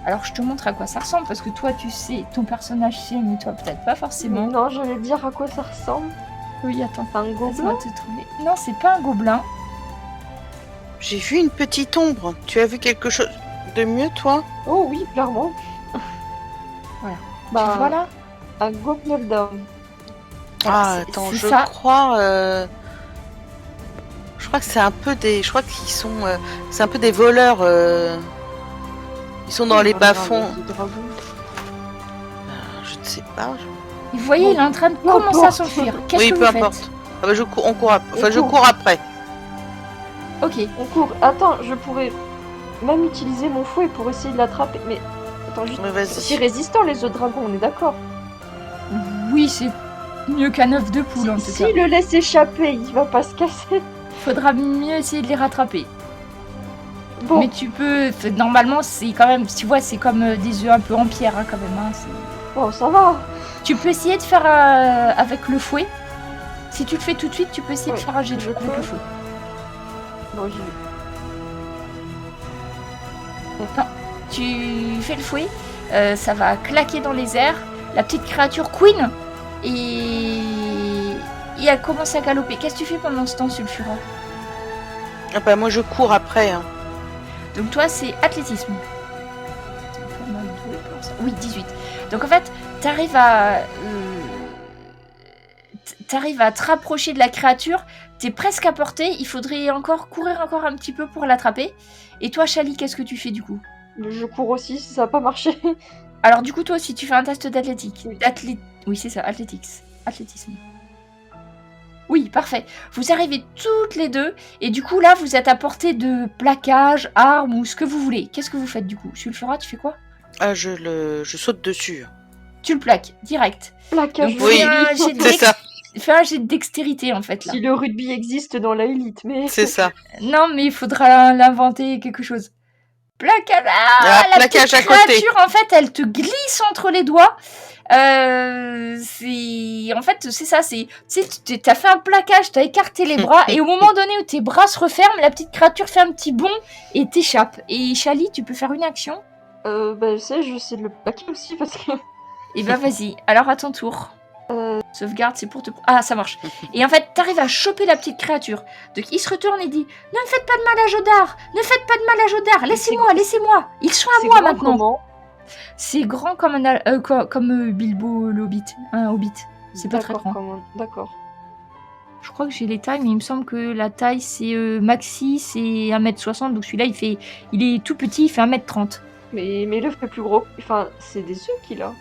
[SPEAKER 1] Alors, je te montre à quoi ça ressemble, parce que toi, tu sais, ton personnage sait, mais toi, peut-être pas forcément.
[SPEAKER 3] Non, j'allais dire à quoi ça ressemble.
[SPEAKER 1] Oui, attends.
[SPEAKER 3] Un gobelin?
[SPEAKER 1] Non, c'est pas un gobelin.
[SPEAKER 2] J'ai vu une petite ombre. Tu as vu quelque chose de mieux, toi?
[SPEAKER 3] Oh oui, clairement.
[SPEAKER 1] Voilà.
[SPEAKER 3] Tu
[SPEAKER 1] vois là?
[SPEAKER 3] Un Gopfeldown.
[SPEAKER 2] Ah, attends, je crois que c'est un peu des... Je crois qu'ils sont... c'est un peu des voleurs... Ils sont dans les bas-fonds. Je ne sais pas.
[SPEAKER 1] Vous voyez, il est en train de commencer à s'enfuir. Qu'est-ce que vous faites?
[SPEAKER 2] peu importe. Ah bah, je cours après.
[SPEAKER 1] Ok.
[SPEAKER 3] On court. Attends, je pourrais même utiliser mon fouet pour essayer de l'attraper. Mais attends, juste. C'est résistant les œufs de dragon, on est d'accord?
[SPEAKER 1] Oui, c'est mieux qu'un œuf de poule en tout cas.
[SPEAKER 3] S'il le laisse échapper, il va pas se casser.
[SPEAKER 1] Faudra mieux essayer de les rattraper.
[SPEAKER 3] Bon.
[SPEAKER 1] Mais tu peux... Normalement, c'est quand même... Tu vois, c'est comme des œufs un peu en pierre, quand même.
[SPEAKER 3] Bon, ça va.
[SPEAKER 1] Tu peux essayer de faire avec le fouet. Si tu le fais tout de suite, tu peux essayer de faire un jet de avec le fouet.
[SPEAKER 3] Non, j'y vais.
[SPEAKER 1] Non, tu fais le fouet, ça va claquer dans les airs. La petite créature Queen et elle commence à galoper. Qu'est-ce que tu fais pendant ce temps, Sulfura?
[SPEAKER 2] Ah bah moi je cours après. Hein.
[SPEAKER 1] Donc toi, c'est athlétisme. Oui, 18. Donc en fait, t'arrives à te rapprocher de la créature. T'es presque à portée. Il faudrait courir encore un petit peu pour l'attraper. Et toi, Chali, qu'est-ce que tu fais du coup?
[SPEAKER 3] Je cours aussi, si ça n'a pas marché.
[SPEAKER 1] Alors du coup, toi aussi, tu fais un test d'athlétique.
[SPEAKER 3] Oui.
[SPEAKER 1] Oui, c'est ça, athlétisme. Oui, parfait. Vous arrivez toutes les deux, et du coup, là, vous êtes à portée de plaquage, armes, ou ce que vous voulez. Qu'est-ce que vous faites, du coup? Sulfura, tu fais quoi?
[SPEAKER 2] Ah, je saute dessus.
[SPEAKER 1] Tu le plaques, direct.
[SPEAKER 3] Plaquage.
[SPEAKER 1] Donc,
[SPEAKER 2] Oui, c'est ça.
[SPEAKER 1] Fais un jet de dextérité, en fait, là.
[SPEAKER 3] Si le rugby existe dans la élite, mais...
[SPEAKER 2] C'est ça.
[SPEAKER 1] Non, mais il faudra l'inventer quelque chose. Plaquage.
[SPEAKER 2] Ah,
[SPEAKER 1] La
[SPEAKER 2] plaquage
[SPEAKER 1] petite
[SPEAKER 2] à côté.
[SPEAKER 1] créature, en fait, elle te glisse entre les doigts. En fait, c'est ça. T'as fait un plaquage, t'as écarté les bras, et au moment donné où tes bras se referment, la petite créature fait un petit bond et t'échappe. Et Chali, tu peux faire une action?
[SPEAKER 3] je sais de le plaquer aussi, parce que...
[SPEAKER 1] Et ben vas-y. Alors à ton tour. Sauvegarde, c'est pour te... Ah, ça marche. Et en fait, t'arrives à choper la petite créature. Donc il se retourne et dit: ne me faites pas de mal à Jodar. Ne faites pas de mal à Jodar. Laissez-moi. Ils sont à moi maintenant.
[SPEAKER 3] Comment
[SPEAKER 1] C'est grand comme comme Bilbo le Hobbit. Un Hobbit. C'est pas très grand.
[SPEAKER 3] D'accord.
[SPEAKER 1] Je crois que j'ai les tailles, mais il me semble que la taille, c'est maxi, c'est 1m60. Donc celui-là, il est tout petit, il fait 1m30.
[SPEAKER 3] Mais l'œuf est plus gros. Enfin, c'est des œufs qu'il a.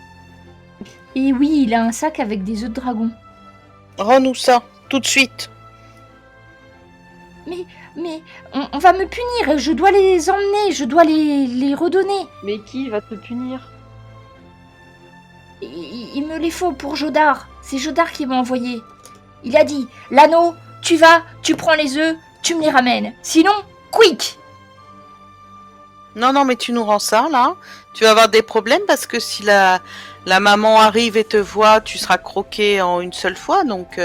[SPEAKER 1] Et oui, il a un sac avec des œufs de dragon.
[SPEAKER 2] Rends-nous ça, tout de suite.
[SPEAKER 1] Mais on va me punir, je dois les emmener, je dois les redonner.
[SPEAKER 3] Mais qui va te punir?
[SPEAKER 1] Il me les faut pour Jodar. C'est Jodar qui m'a envoyé. Il a dit: l'anneau, tu vas, tu prends les œufs, tu me les ramènes. Sinon, quick!
[SPEAKER 2] Non, mais tu nous rends ça, là. Tu vas avoir des problèmes parce que si la maman arrive et te voit, tu seras croqué en une seule fois. Donc,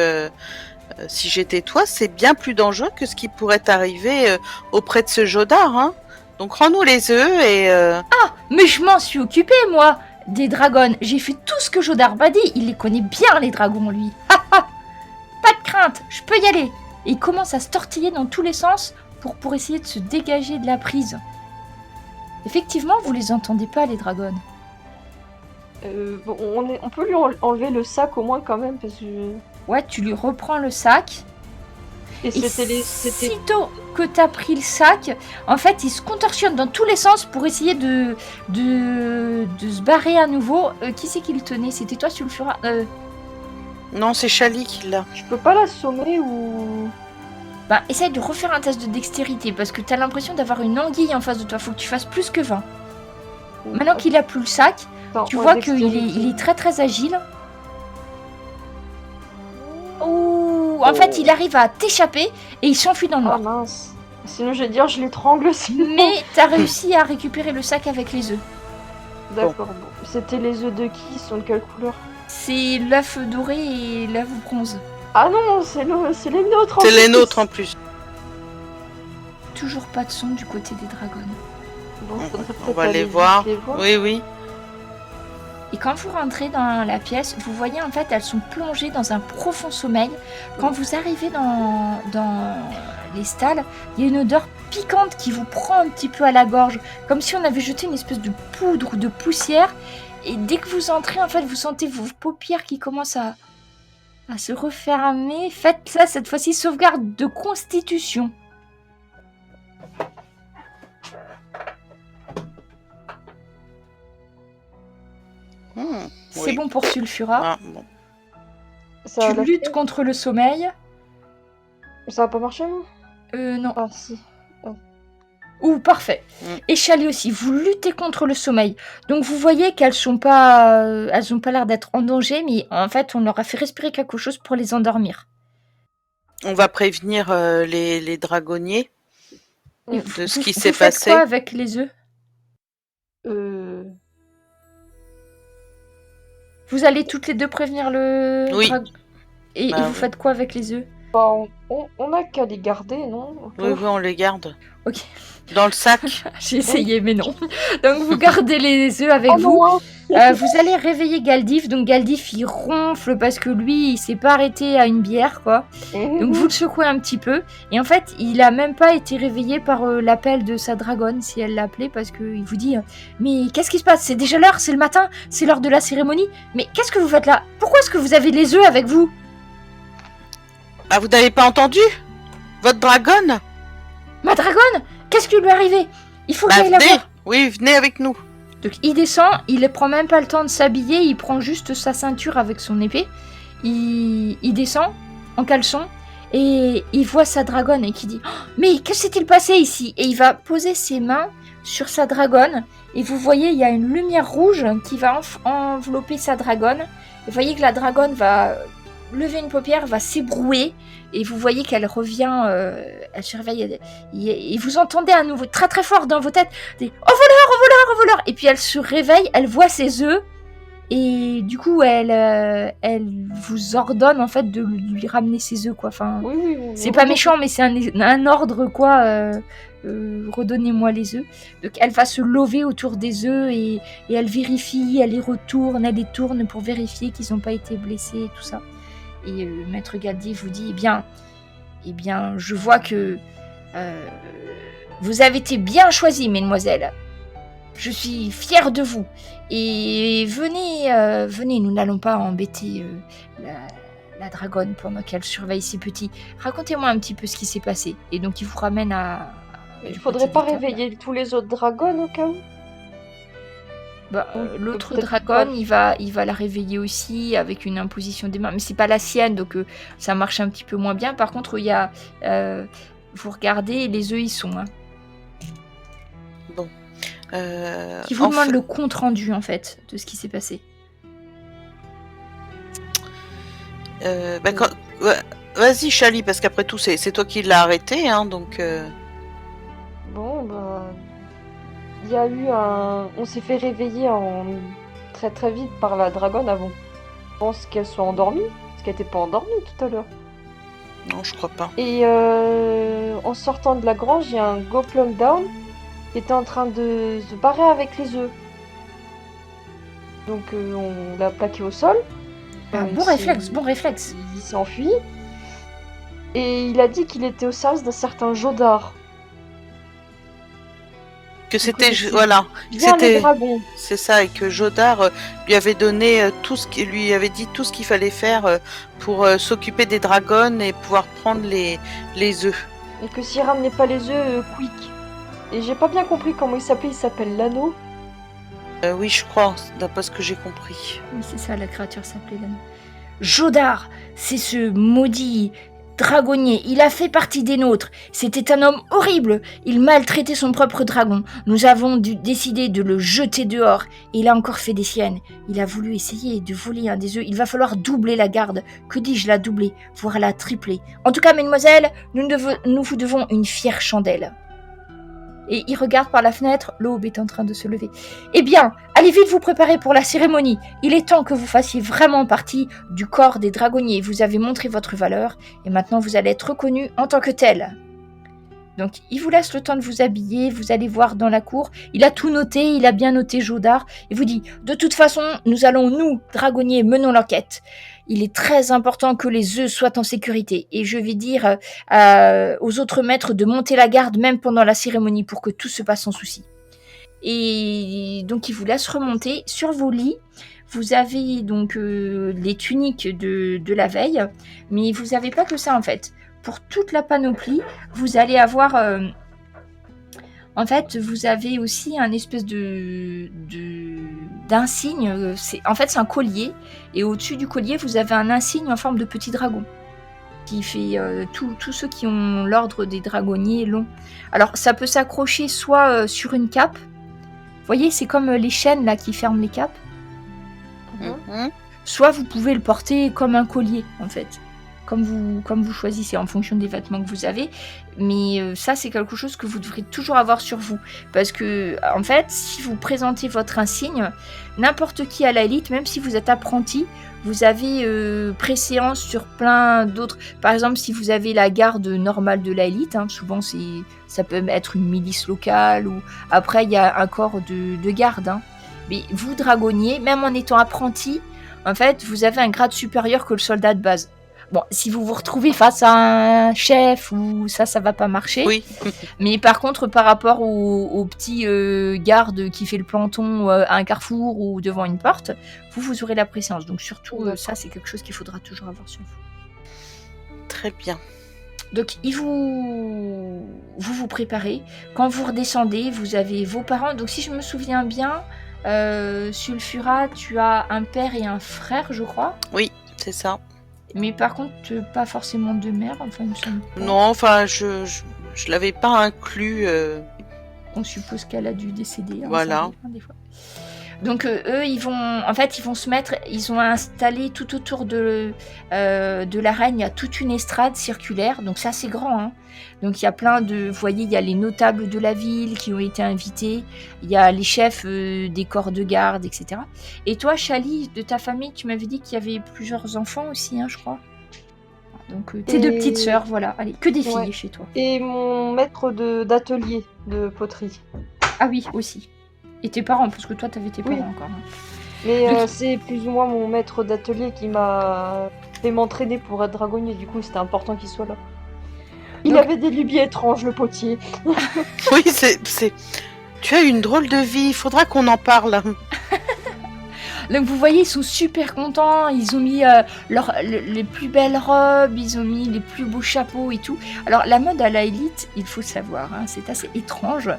[SPEAKER 2] si j'étais toi, c'est bien plus dangereux que ce qui pourrait t'arriver auprès de ce Jodar. Hein. Donc, rends-nous les œufs et...
[SPEAKER 1] Ah, mais je m'en suis occupée, moi, des dragons. J'ai fait tout ce que Jodar m'a dit. Il les connaît bien, les dragons, lui. Pas de crainte, je peux y aller. Et il commence à se tortiller dans tous les sens pour essayer de se dégager de la prise. Effectivement, vous les entendez pas, les dragons.
[SPEAKER 3] On peut lui enlever le sac au moins quand même, parce que...
[SPEAKER 1] Ouais, tu lui reprends le sac.
[SPEAKER 3] Et
[SPEAKER 1] c'était sitôt que t'as pris le sac, en fait, il se contorsionne dans tous les sens pour essayer de se barrer à nouveau. Qui c'est qui le tenait? C'était toi, Sulfura?
[SPEAKER 2] Non, c'est Chali qui l'a.
[SPEAKER 3] Je peux pas l'assommer ou...
[SPEAKER 1] Bah, essaye de refaire un test de dextérité, parce que t'as l'impression d'avoir une anguille en face de toi. Faut que tu fasses plus que 20. Maintenant qu'il a plus le sac, tu vois qu'il est très très agile. Ouh, en fait, il arrive à t'échapper et il s'enfuit dans le noir.
[SPEAKER 3] Ah mince. Sinon, je vais dire, je l'étrangle aussi.
[SPEAKER 1] Mais t'as réussi à récupérer le sac avec les œufs.
[SPEAKER 3] D'accord, bon. C'était les œufs de qui? Ils sont de quelle couleur?
[SPEAKER 1] C'est l'œuf doré et l'œuf bronze.
[SPEAKER 3] Ah non, c'est les nôtres.
[SPEAKER 2] C'est les nôtres en plus.
[SPEAKER 1] Toujours pas de son du côté des dragons.
[SPEAKER 3] Bon,
[SPEAKER 2] on va les voir. Oui.
[SPEAKER 1] Et quand vous rentrez dans la pièce, vous voyez en fait, elles sont plongées dans un profond sommeil. Quand vous arrivez dans les stalles, il y a une odeur piquante qui vous prend un petit peu à la gorge, comme si on avait jeté une espèce de poudre ou de poussière. Et dès que vous entrez, en fait, vous sentez vos paupières qui commencent à se refermer. Faites ça cette fois-ci, sauvegarde de constitution. C'est bon pour Sulfura.
[SPEAKER 2] Bon.
[SPEAKER 1] Tu luttes contre le sommeil.
[SPEAKER 3] Ça va pas marcher,
[SPEAKER 1] non.
[SPEAKER 3] Ah si.
[SPEAKER 1] Ouh, parfait. Et Chali aussi, vous luttez contre le sommeil. Donc vous voyez qu'elles ont pas l'air d'être en danger, mais en fait on leur a fait respirer quelque chose pour les endormir.
[SPEAKER 2] On va prévenir les dragonniers de ce qui s'est passé.
[SPEAKER 1] Vous faites quoi avec les œufs? Vous allez toutes les deux prévenir le
[SPEAKER 2] Oui.
[SPEAKER 1] dragon. Et
[SPEAKER 2] Bah
[SPEAKER 1] vous
[SPEAKER 2] oui.
[SPEAKER 1] faites quoi avec les œufs?
[SPEAKER 3] Bah, on a qu'à les garder, non?
[SPEAKER 2] Oui, on les garde.
[SPEAKER 1] Ok.
[SPEAKER 2] Dans le sac.
[SPEAKER 1] J'ai essayé, mais non. Donc vous gardez les œufs avec
[SPEAKER 3] Oh
[SPEAKER 1] vous.
[SPEAKER 3] non,
[SPEAKER 1] Vous allez réveiller Galdif. Donc Galdif, il ronfle parce que lui, il s'est pas arrêté à une bière, quoi. Donc vous le secouez un petit peu. Et en fait, il a même pas été réveillé par l'appel de sa dragonne, si elle l'a appelé, parce qu'il vous dit mais qu'est-ce qui se passe? C'est déjà l'heure, c'est le matin, c'est l'heure de la cérémonie. Mais qu'est-ce que vous faites là? Pourquoi est-ce que vous avez les œufs avec vous?
[SPEAKER 2] Ah, vous n'avez pas entendu? Votre dragonne?
[SPEAKER 1] Ma dragonne? Qu'est-ce qui lui est arrivé? Il faut que
[SPEAKER 2] Bah,
[SPEAKER 1] j'aille la
[SPEAKER 2] venez.
[SPEAKER 1] voir.
[SPEAKER 2] Oui, venez avec nous.
[SPEAKER 1] Donc il descend, il ne prend même pas le temps de s'habiller, il prend juste sa ceinture avec son épée. Il descend en caleçon et il voit sa dragonne et qui dit oh, mais que s'est-il passé ici? Et il va poser ses mains sur sa dragonne et vous voyez il y a une lumière rouge qui va envelopper sa dragonne. Vous voyez que la dragonne va lever une paupière, va s'ébrouer et vous voyez qu'elle revient, elle se réveille et vous entendez à nouveau très très fort dans vos têtes des oh voleur, oh voleur, oh voleur. Et puis elle se réveille, elle voit ses œufs et du coup elle vous ordonne en fait de lui ramener ses œufs quoi. Enfin,
[SPEAKER 3] oui,
[SPEAKER 1] c'est pas méchant mais c'est un ordre quoi. Redonnez-moi les œufs. Donc elle va se lever autour des œufs et elle vérifie, elle les retourne, elle les tourne pour vérifier qu'ils n'ont pas été blessés et tout ça. Et Maître Galdif vous dit eh bien, je vois que vous avez été bien choisis, mesdemoiselles. Je suis fière de vous. Et venez, nous n'allons pas embêter la dragonne pendant qu'elle surveille ses petits. Racontez-moi un petit peu ce qui s'est passé. Et donc il vous ramène à...
[SPEAKER 3] Il faudrait pas réveiller tous les autres dragons au cas où?
[SPEAKER 1] L'autre
[SPEAKER 3] peut-être
[SPEAKER 1] dragonne,
[SPEAKER 3] pas.
[SPEAKER 1] il va la réveiller aussi avec une imposition des mains, mais c'est pas la sienne, donc ça marche un petit peu moins bien. Par contre, il y a, vous regardez, les œufs ils sont. Hein.
[SPEAKER 2] Bon.
[SPEAKER 1] Qui vous demande le compte rendu en fait de ce qui s'est passé.
[SPEAKER 2] Vas-y, Chali, parce qu'après tout, c'est toi qui l'as arrêté, hein, donc.
[SPEAKER 3] Bon, bah. Il y a eu on s'est fait réveiller très très vite par la dragonne avant. Je pense qu'elle soit endormie, parce qu'elle était pas endormie tout à l'heure.
[SPEAKER 2] Non, je crois pas.
[SPEAKER 3] Et en sortant de la grange, il y a un Goplum Down qui était en train de se barrer avec les œufs. Donc on l'a plaqué au sol.
[SPEAKER 1] Bon réflexe.
[SPEAKER 3] Il s'enfuit. Et il a dit qu'il était au service d'un certain Jodar.
[SPEAKER 2] Que c'était voilà,
[SPEAKER 3] c'était les dragons.
[SPEAKER 2] C'est ça, et que Jodar lui avait donné lui avait dit tout ce qu'il fallait faire pour s'occuper des dragons et pouvoir prendre les œufs.
[SPEAKER 3] Et que s'il ramenait pas les œufs, quick. Et j'ai pas bien compris comment il s'appelle l'anneau.
[SPEAKER 2] Oui, je crois, d'après ce que j'ai compris.
[SPEAKER 1] Oui, c'est ça, la créature s'appelait l'anneau. Jodar, c'est ce maudit dragonnier, il a fait partie des nôtres. C'était un homme horrible. Il maltraitait son propre dragon. Nous avons décidé de le jeter dehors. Et il a encore fait des siennes. Il a voulu essayer de voler un des œufs. Il va falloir doubler la garde. Que dis-je, la doubler, voire la tripler. En tout cas, mesdemoiselles, nous vous devons une fière chandelle. Et il regarde par la fenêtre, l'aube est en train de se lever. Eh bien, allez vite vous préparer pour la cérémonie. Il est temps que vous fassiez vraiment partie du corps des dragonniers. Vous avez montré votre valeur et maintenant vous allez être reconnu en tant que tel. Donc, il vous laisse le temps de vous habiller, vous allez voir dans la cour. Il a tout noté, il a bien noté Jodar. Il vous dit, de toute façon, nous, dragonniers, menons l'enquête. Il est très important que les œufs soient en sécurité. Et je vais dire aux autres maîtres de monter la garde même pendant la cérémonie pour que tout se passe sans souci. Et donc, il vous laisse remonter sur vos lits. Vous avez donc les tuniques de la veille, mais vous n'avez pas que ça en fait. Pour toute la panoplie, vous allez avoir... en fait, vous avez aussi un espèce d'insigne. C'est un collier. Et au-dessus du collier, vous avez un insigne en forme de petit dragon. Qui fait tous ceux qui ont l'ordre des dragonniers long. Alors, ça peut s'accrocher soit sur une cape. Vous voyez, c'est comme les chaînes là qui ferment les capes.
[SPEAKER 2] Mm-hmm.
[SPEAKER 1] Soit vous pouvez le porter comme un collier, en fait. comme vous choisissez en fonction des vêtements que vous avez. Mais ça, c'est quelque chose que vous devrez toujours avoir sur vous. Parce que, en fait, si vous présentez votre insigne, n'importe qui à l'élite, même si vous êtes apprenti, vous avez préséance sur plein d'autres. Par exemple, si vous avez la garde normale de l'élite, souvent ça peut être une milice locale, ou après il y a un corps de garde. Mais vous, dragonnier, même en étant apprenti, en fait, vous avez un grade supérieur que le soldat de base. Bon, si vous vous retrouvez face à un chef, ou ça va pas marcher.
[SPEAKER 2] Oui.
[SPEAKER 1] Mais par contre, par rapport au petit garde qui fait le planton à un carrefour ou devant une porte, vous aurez la présence. Donc surtout, ça, c'est quelque chose qu'il faudra toujours avoir sur vous.
[SPEAKER 2] Très bien.
[SPEAKER 1] Donc, vous préparez. Quand vous redescendez, vous avez vos parents. Donc, si je me souviens bien, Sulfura, tu as un père et un frère, je crois.
[SPEAKER 2] Oui, c'est ça.
[SPEAKER 1] Mais par contre, pas forcément de mère, enfin, il me semble pas.
[SPEAKER 2] Non, enfin, je l'avais pas inclus.
[SPEAKER 1] On suppose qu'elle a dû décéder.
[SPEAKER 2] Voilà.
[SPEAKER 1] Ça arrive, des fois. Donc eux, ils vont se mettre, ils ont installé tout autour de l'arène, il y a toute une estrade circulaire, donc ça c'est grand. Donc il y a plein vous voyez, il y a les notables de la ville qui ont été invités, il y a les chefs des corps de garde, etc. Et toi, Chali, de ta famille, tu m'avais dit qu'il y avait plusieurs enfants aussi, je crois. Donc tes deux petites sœurs, voilà. Allez, que des filles chez toi.
[SPEAKER 3] Et mon maître d'atelier de poterie.
[SPEAKER 1] Ah oui, aussi. Et tes parents, parce que toi, t'avais tes parents encore.
[SPEAKER 3] Mais c'est plus ou moins mon maître d'atelier qui m'a fait m'entraîner pour être dragonnier. Du coup, c'était important qu'il soit là. Il avait des lubies étranges, le potier.
[SPEAKER 2] Oui, c'est... Tu as une drôle de vie, il faudra qu'on en parle.
[SPEAKER 1] Donc vous voyez, ils sont super contents, ils ont mis les plus belles robes, ils ont mis les plus beaux chapeaux et tout. Alors la mode à la élite, il faut savoir, c'est assez étrange.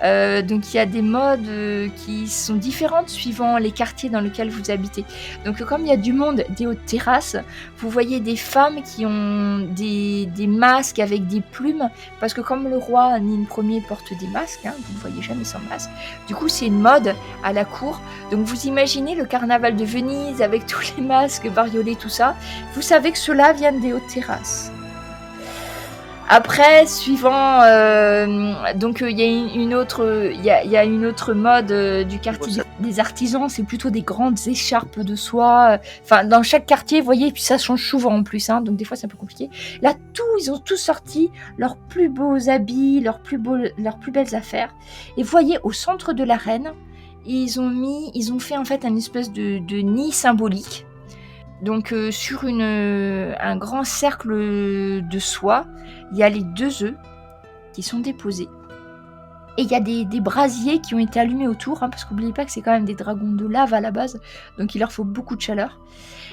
[SPEAKER 1] Donc il y a des modes qui sont différentes suivant les quartiers dans lesquels vous habitez. Donc comme il y a du monde des hautes terrasses, vous voyez des femmes qui ont des masques avec des plumes, parce que comme le roi Nine Ier porte des masques, vous ne voyez jamais sans masque, du coup c'est une mode à la cour. Donc vous imaginez le carnaval de Venise avec tous les masques bariolés, tout ça. Vous savez que ceux-là viennent des hautes terrasses. Après, suivant, donc il y a une autre mode du quartier des artisans, c'est plutôt des grandes écharpes de soie. Enfin, dans chaque quartier, vous voyez, et puis ça change souvent en plus, donc des fois c'est un peu compliqué. Là, ils ont tous sorti leurs plus beaux habits, leurs plus belles affaires. Et vous voyez, au centre de l'arène, ils ont fait en fait une espèce de nid symbolique. Donc sur un grand cercle de soie, il y a les 2 œufs qui sont déposés. Et il y a des brasiers qui ont été allumés autour, parce qu'oubliez pas que c'est quand même des dragons de lave à la base, donc il leur faut beaucoup de chaleur.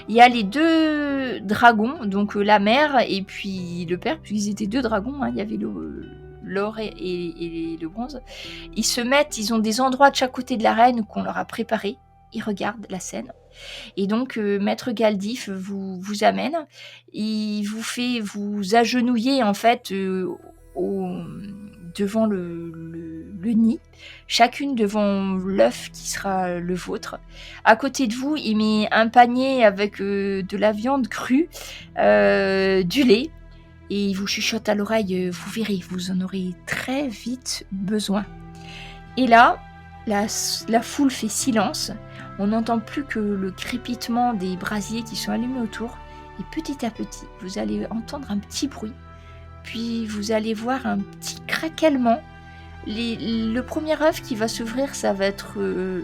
[SPEAKER 1] Il y a les 2 dragons, donc la mère et puis le père, puisqu'ils étaient 2 dragons, il y avait l'or et le bronze. Ils ont des endroits de chaque côté de l'arène qu'on leur a préparés. Ils regardent la scène. Et donc, Maître Galdif vous amène. Il vous fait vous agenouiller, en fait, devant le nid. Chacune devant l'œuf qui sera le vôtre. À côté de vous, il met un panier avec de la viande crue, du lait. Et il vous chuchote à l'oreille, vous verrez, vous en aurez très vite besoin. Et là, la foule fait silence. On n'entend plus que le crépitement des brasiers qui sont allumés autour. Et petit à petit, vous allez entendre un petit bruit. Puis vous allez voir un petit craquellement. Le premier œuf qui va s'ouvrir, ça va être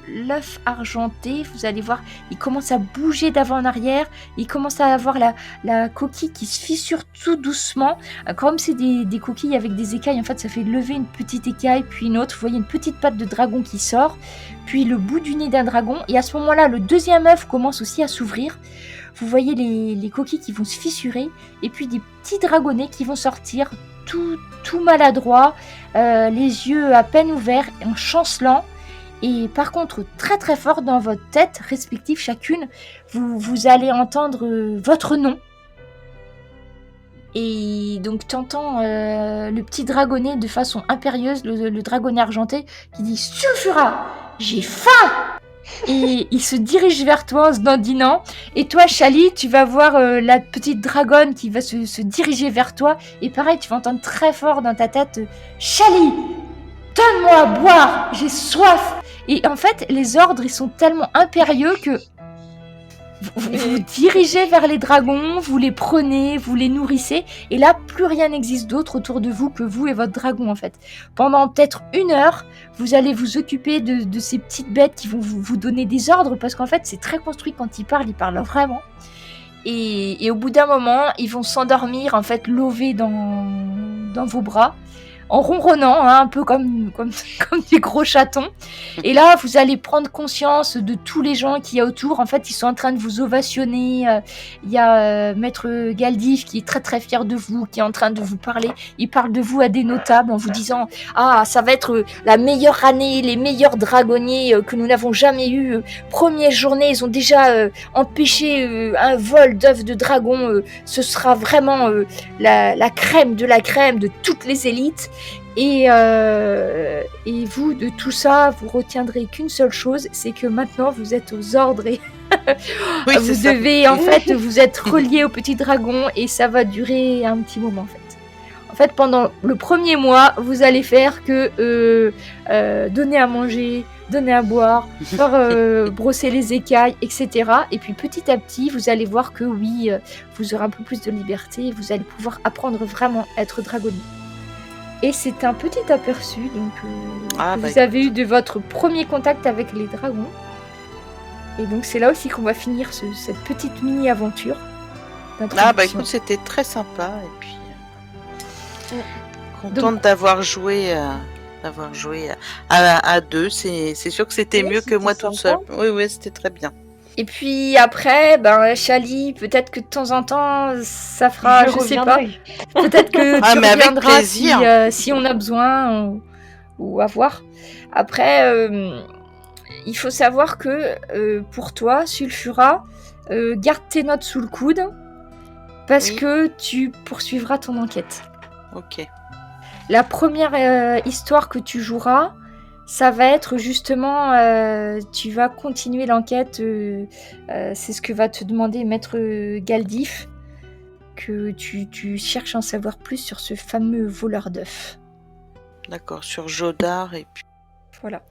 [SPEAKER 1] l'œuf argenté. Vous allez voir, il commence à bouger d'avant en arrière. Il commence à avoir la coquille qui se fissure tout doucement. Comme c'est des coquilles avec des écailles, en fait, ça fait lever une petite écaille, puis une autre. Vous voyez une petite patte de dragon qui sort, puis le bout du nez d'un dragon. Et à ce moment-là, le deuxième œuf commence aussi à s'ouvrir. Vous voyez les coquilles qui vont se fissurer, et puis des petits dragonnets qui vont sortir, tout maladroit, les yeux à peine ouverts, en chancelant. Et par contre, très très fort dans votre tête respective chacune, vous allez entendre votre nom. Et donc t'entends le petit dragonnet de façon impérieuse, le dragonnet argenté, qui dit « Sulfura, j'ai faim !» Et il se dirige vers toi en se dandinant. Et toi, Chali, tu vas voir la petite dragonne qui va se diriger vers toi. Et pareil, tu vas entendre très fort dans ta tête Chali, donne-moi à boire, j'ai soif. Et en fait, les ordres, ils sont tellement impérieux que vous vous dirigez vers les dragons, vous les prenez, vous les nourrissez, et là, plus rien n'existe d'autre autour de vous que vous et votre dragon, en fait. Pendant peut-être 1 heure, vous allez vous occuper de ces petites bêtes qui vont vous donner des ordres, parce qu'en fait, c'est très construit quand ils parlent vraiment. Et au bout d'un moment, ils vont s'endormir, en fait, lovés dans vos bras, en ronronnant, hein, un peu comme des gros chatons. Et là, vous allez prendre conscience de tous les gens qu'il y a autour. En fait, ils sont en train de vous ovationner. Il y a Maître Galdif qui est très très fier de vous, qui est en train de vous parler. Il parle de vous à des notables en vous disant « Ah, ça va être la meilleure année, les meilleurs dragonniers que nous n'avons jamais eu. Première journée, ils ont déjà empêché un vol d'œufs de dragon. Ce sera vraiment la crème de toutes les élites. » Et vous, de tout ça, vous retiendrez qu'une seule chose, c'est que maintenant vous êtes aux ordres et
[SPEAKER 2] Oui,
[SPEAKER 1] vous
[SPEAKER 2] c'est ça.
[SPEAKER 1] devez, en fait, vous êtes relié au petit dragon et ça va durer un petit moment, en fait. En fait, pendant le premier mois, vous allez faire que donner à manger, donner à boire, faire brosser les écailles, etc. Et puis petit à petit, vous allez voir que oui, vous aurez un peu plus de liberté et vous allez pouvoir apprendre vraiment à être dragonnier. Et c'est un petit aperçu donc, que vous avez eu de votre premier contact avec les dragons. Et donc c'est là aussi qu'on va finir cette petite mini-aventure.
[SPEAKER 2] Ah bah écoute, c'était très sympa. Et puis, contente d'avoir joué à deux. C'est sûr que c'était mieux que moi toute seule. Oui, c'était très bien.
[SPEAKER 1] Et puis après, Chali, peut-être que de temps en temps, ça fera, je sais pas. Peut-être que tu reviendras si on a besoin ou à voir. Après, il faut savoir que pour toi, Sulfura, garde tes notes sous le coude parce que tu poursuivras ton enquête.
[SPEAKER 2] Ok.
[SPEAKER 1] La première histoire que tu joueras, ça va être justement, tu vas continuer l'enquête, c'est ce que va te demander Maître Galdif, que tu cherches à en savoir plus sur ce fameux voleur d'œufs.
[SPEAKER 2] D'accord, sur Jodar et puis...
[SPEAKER 1] Voilà.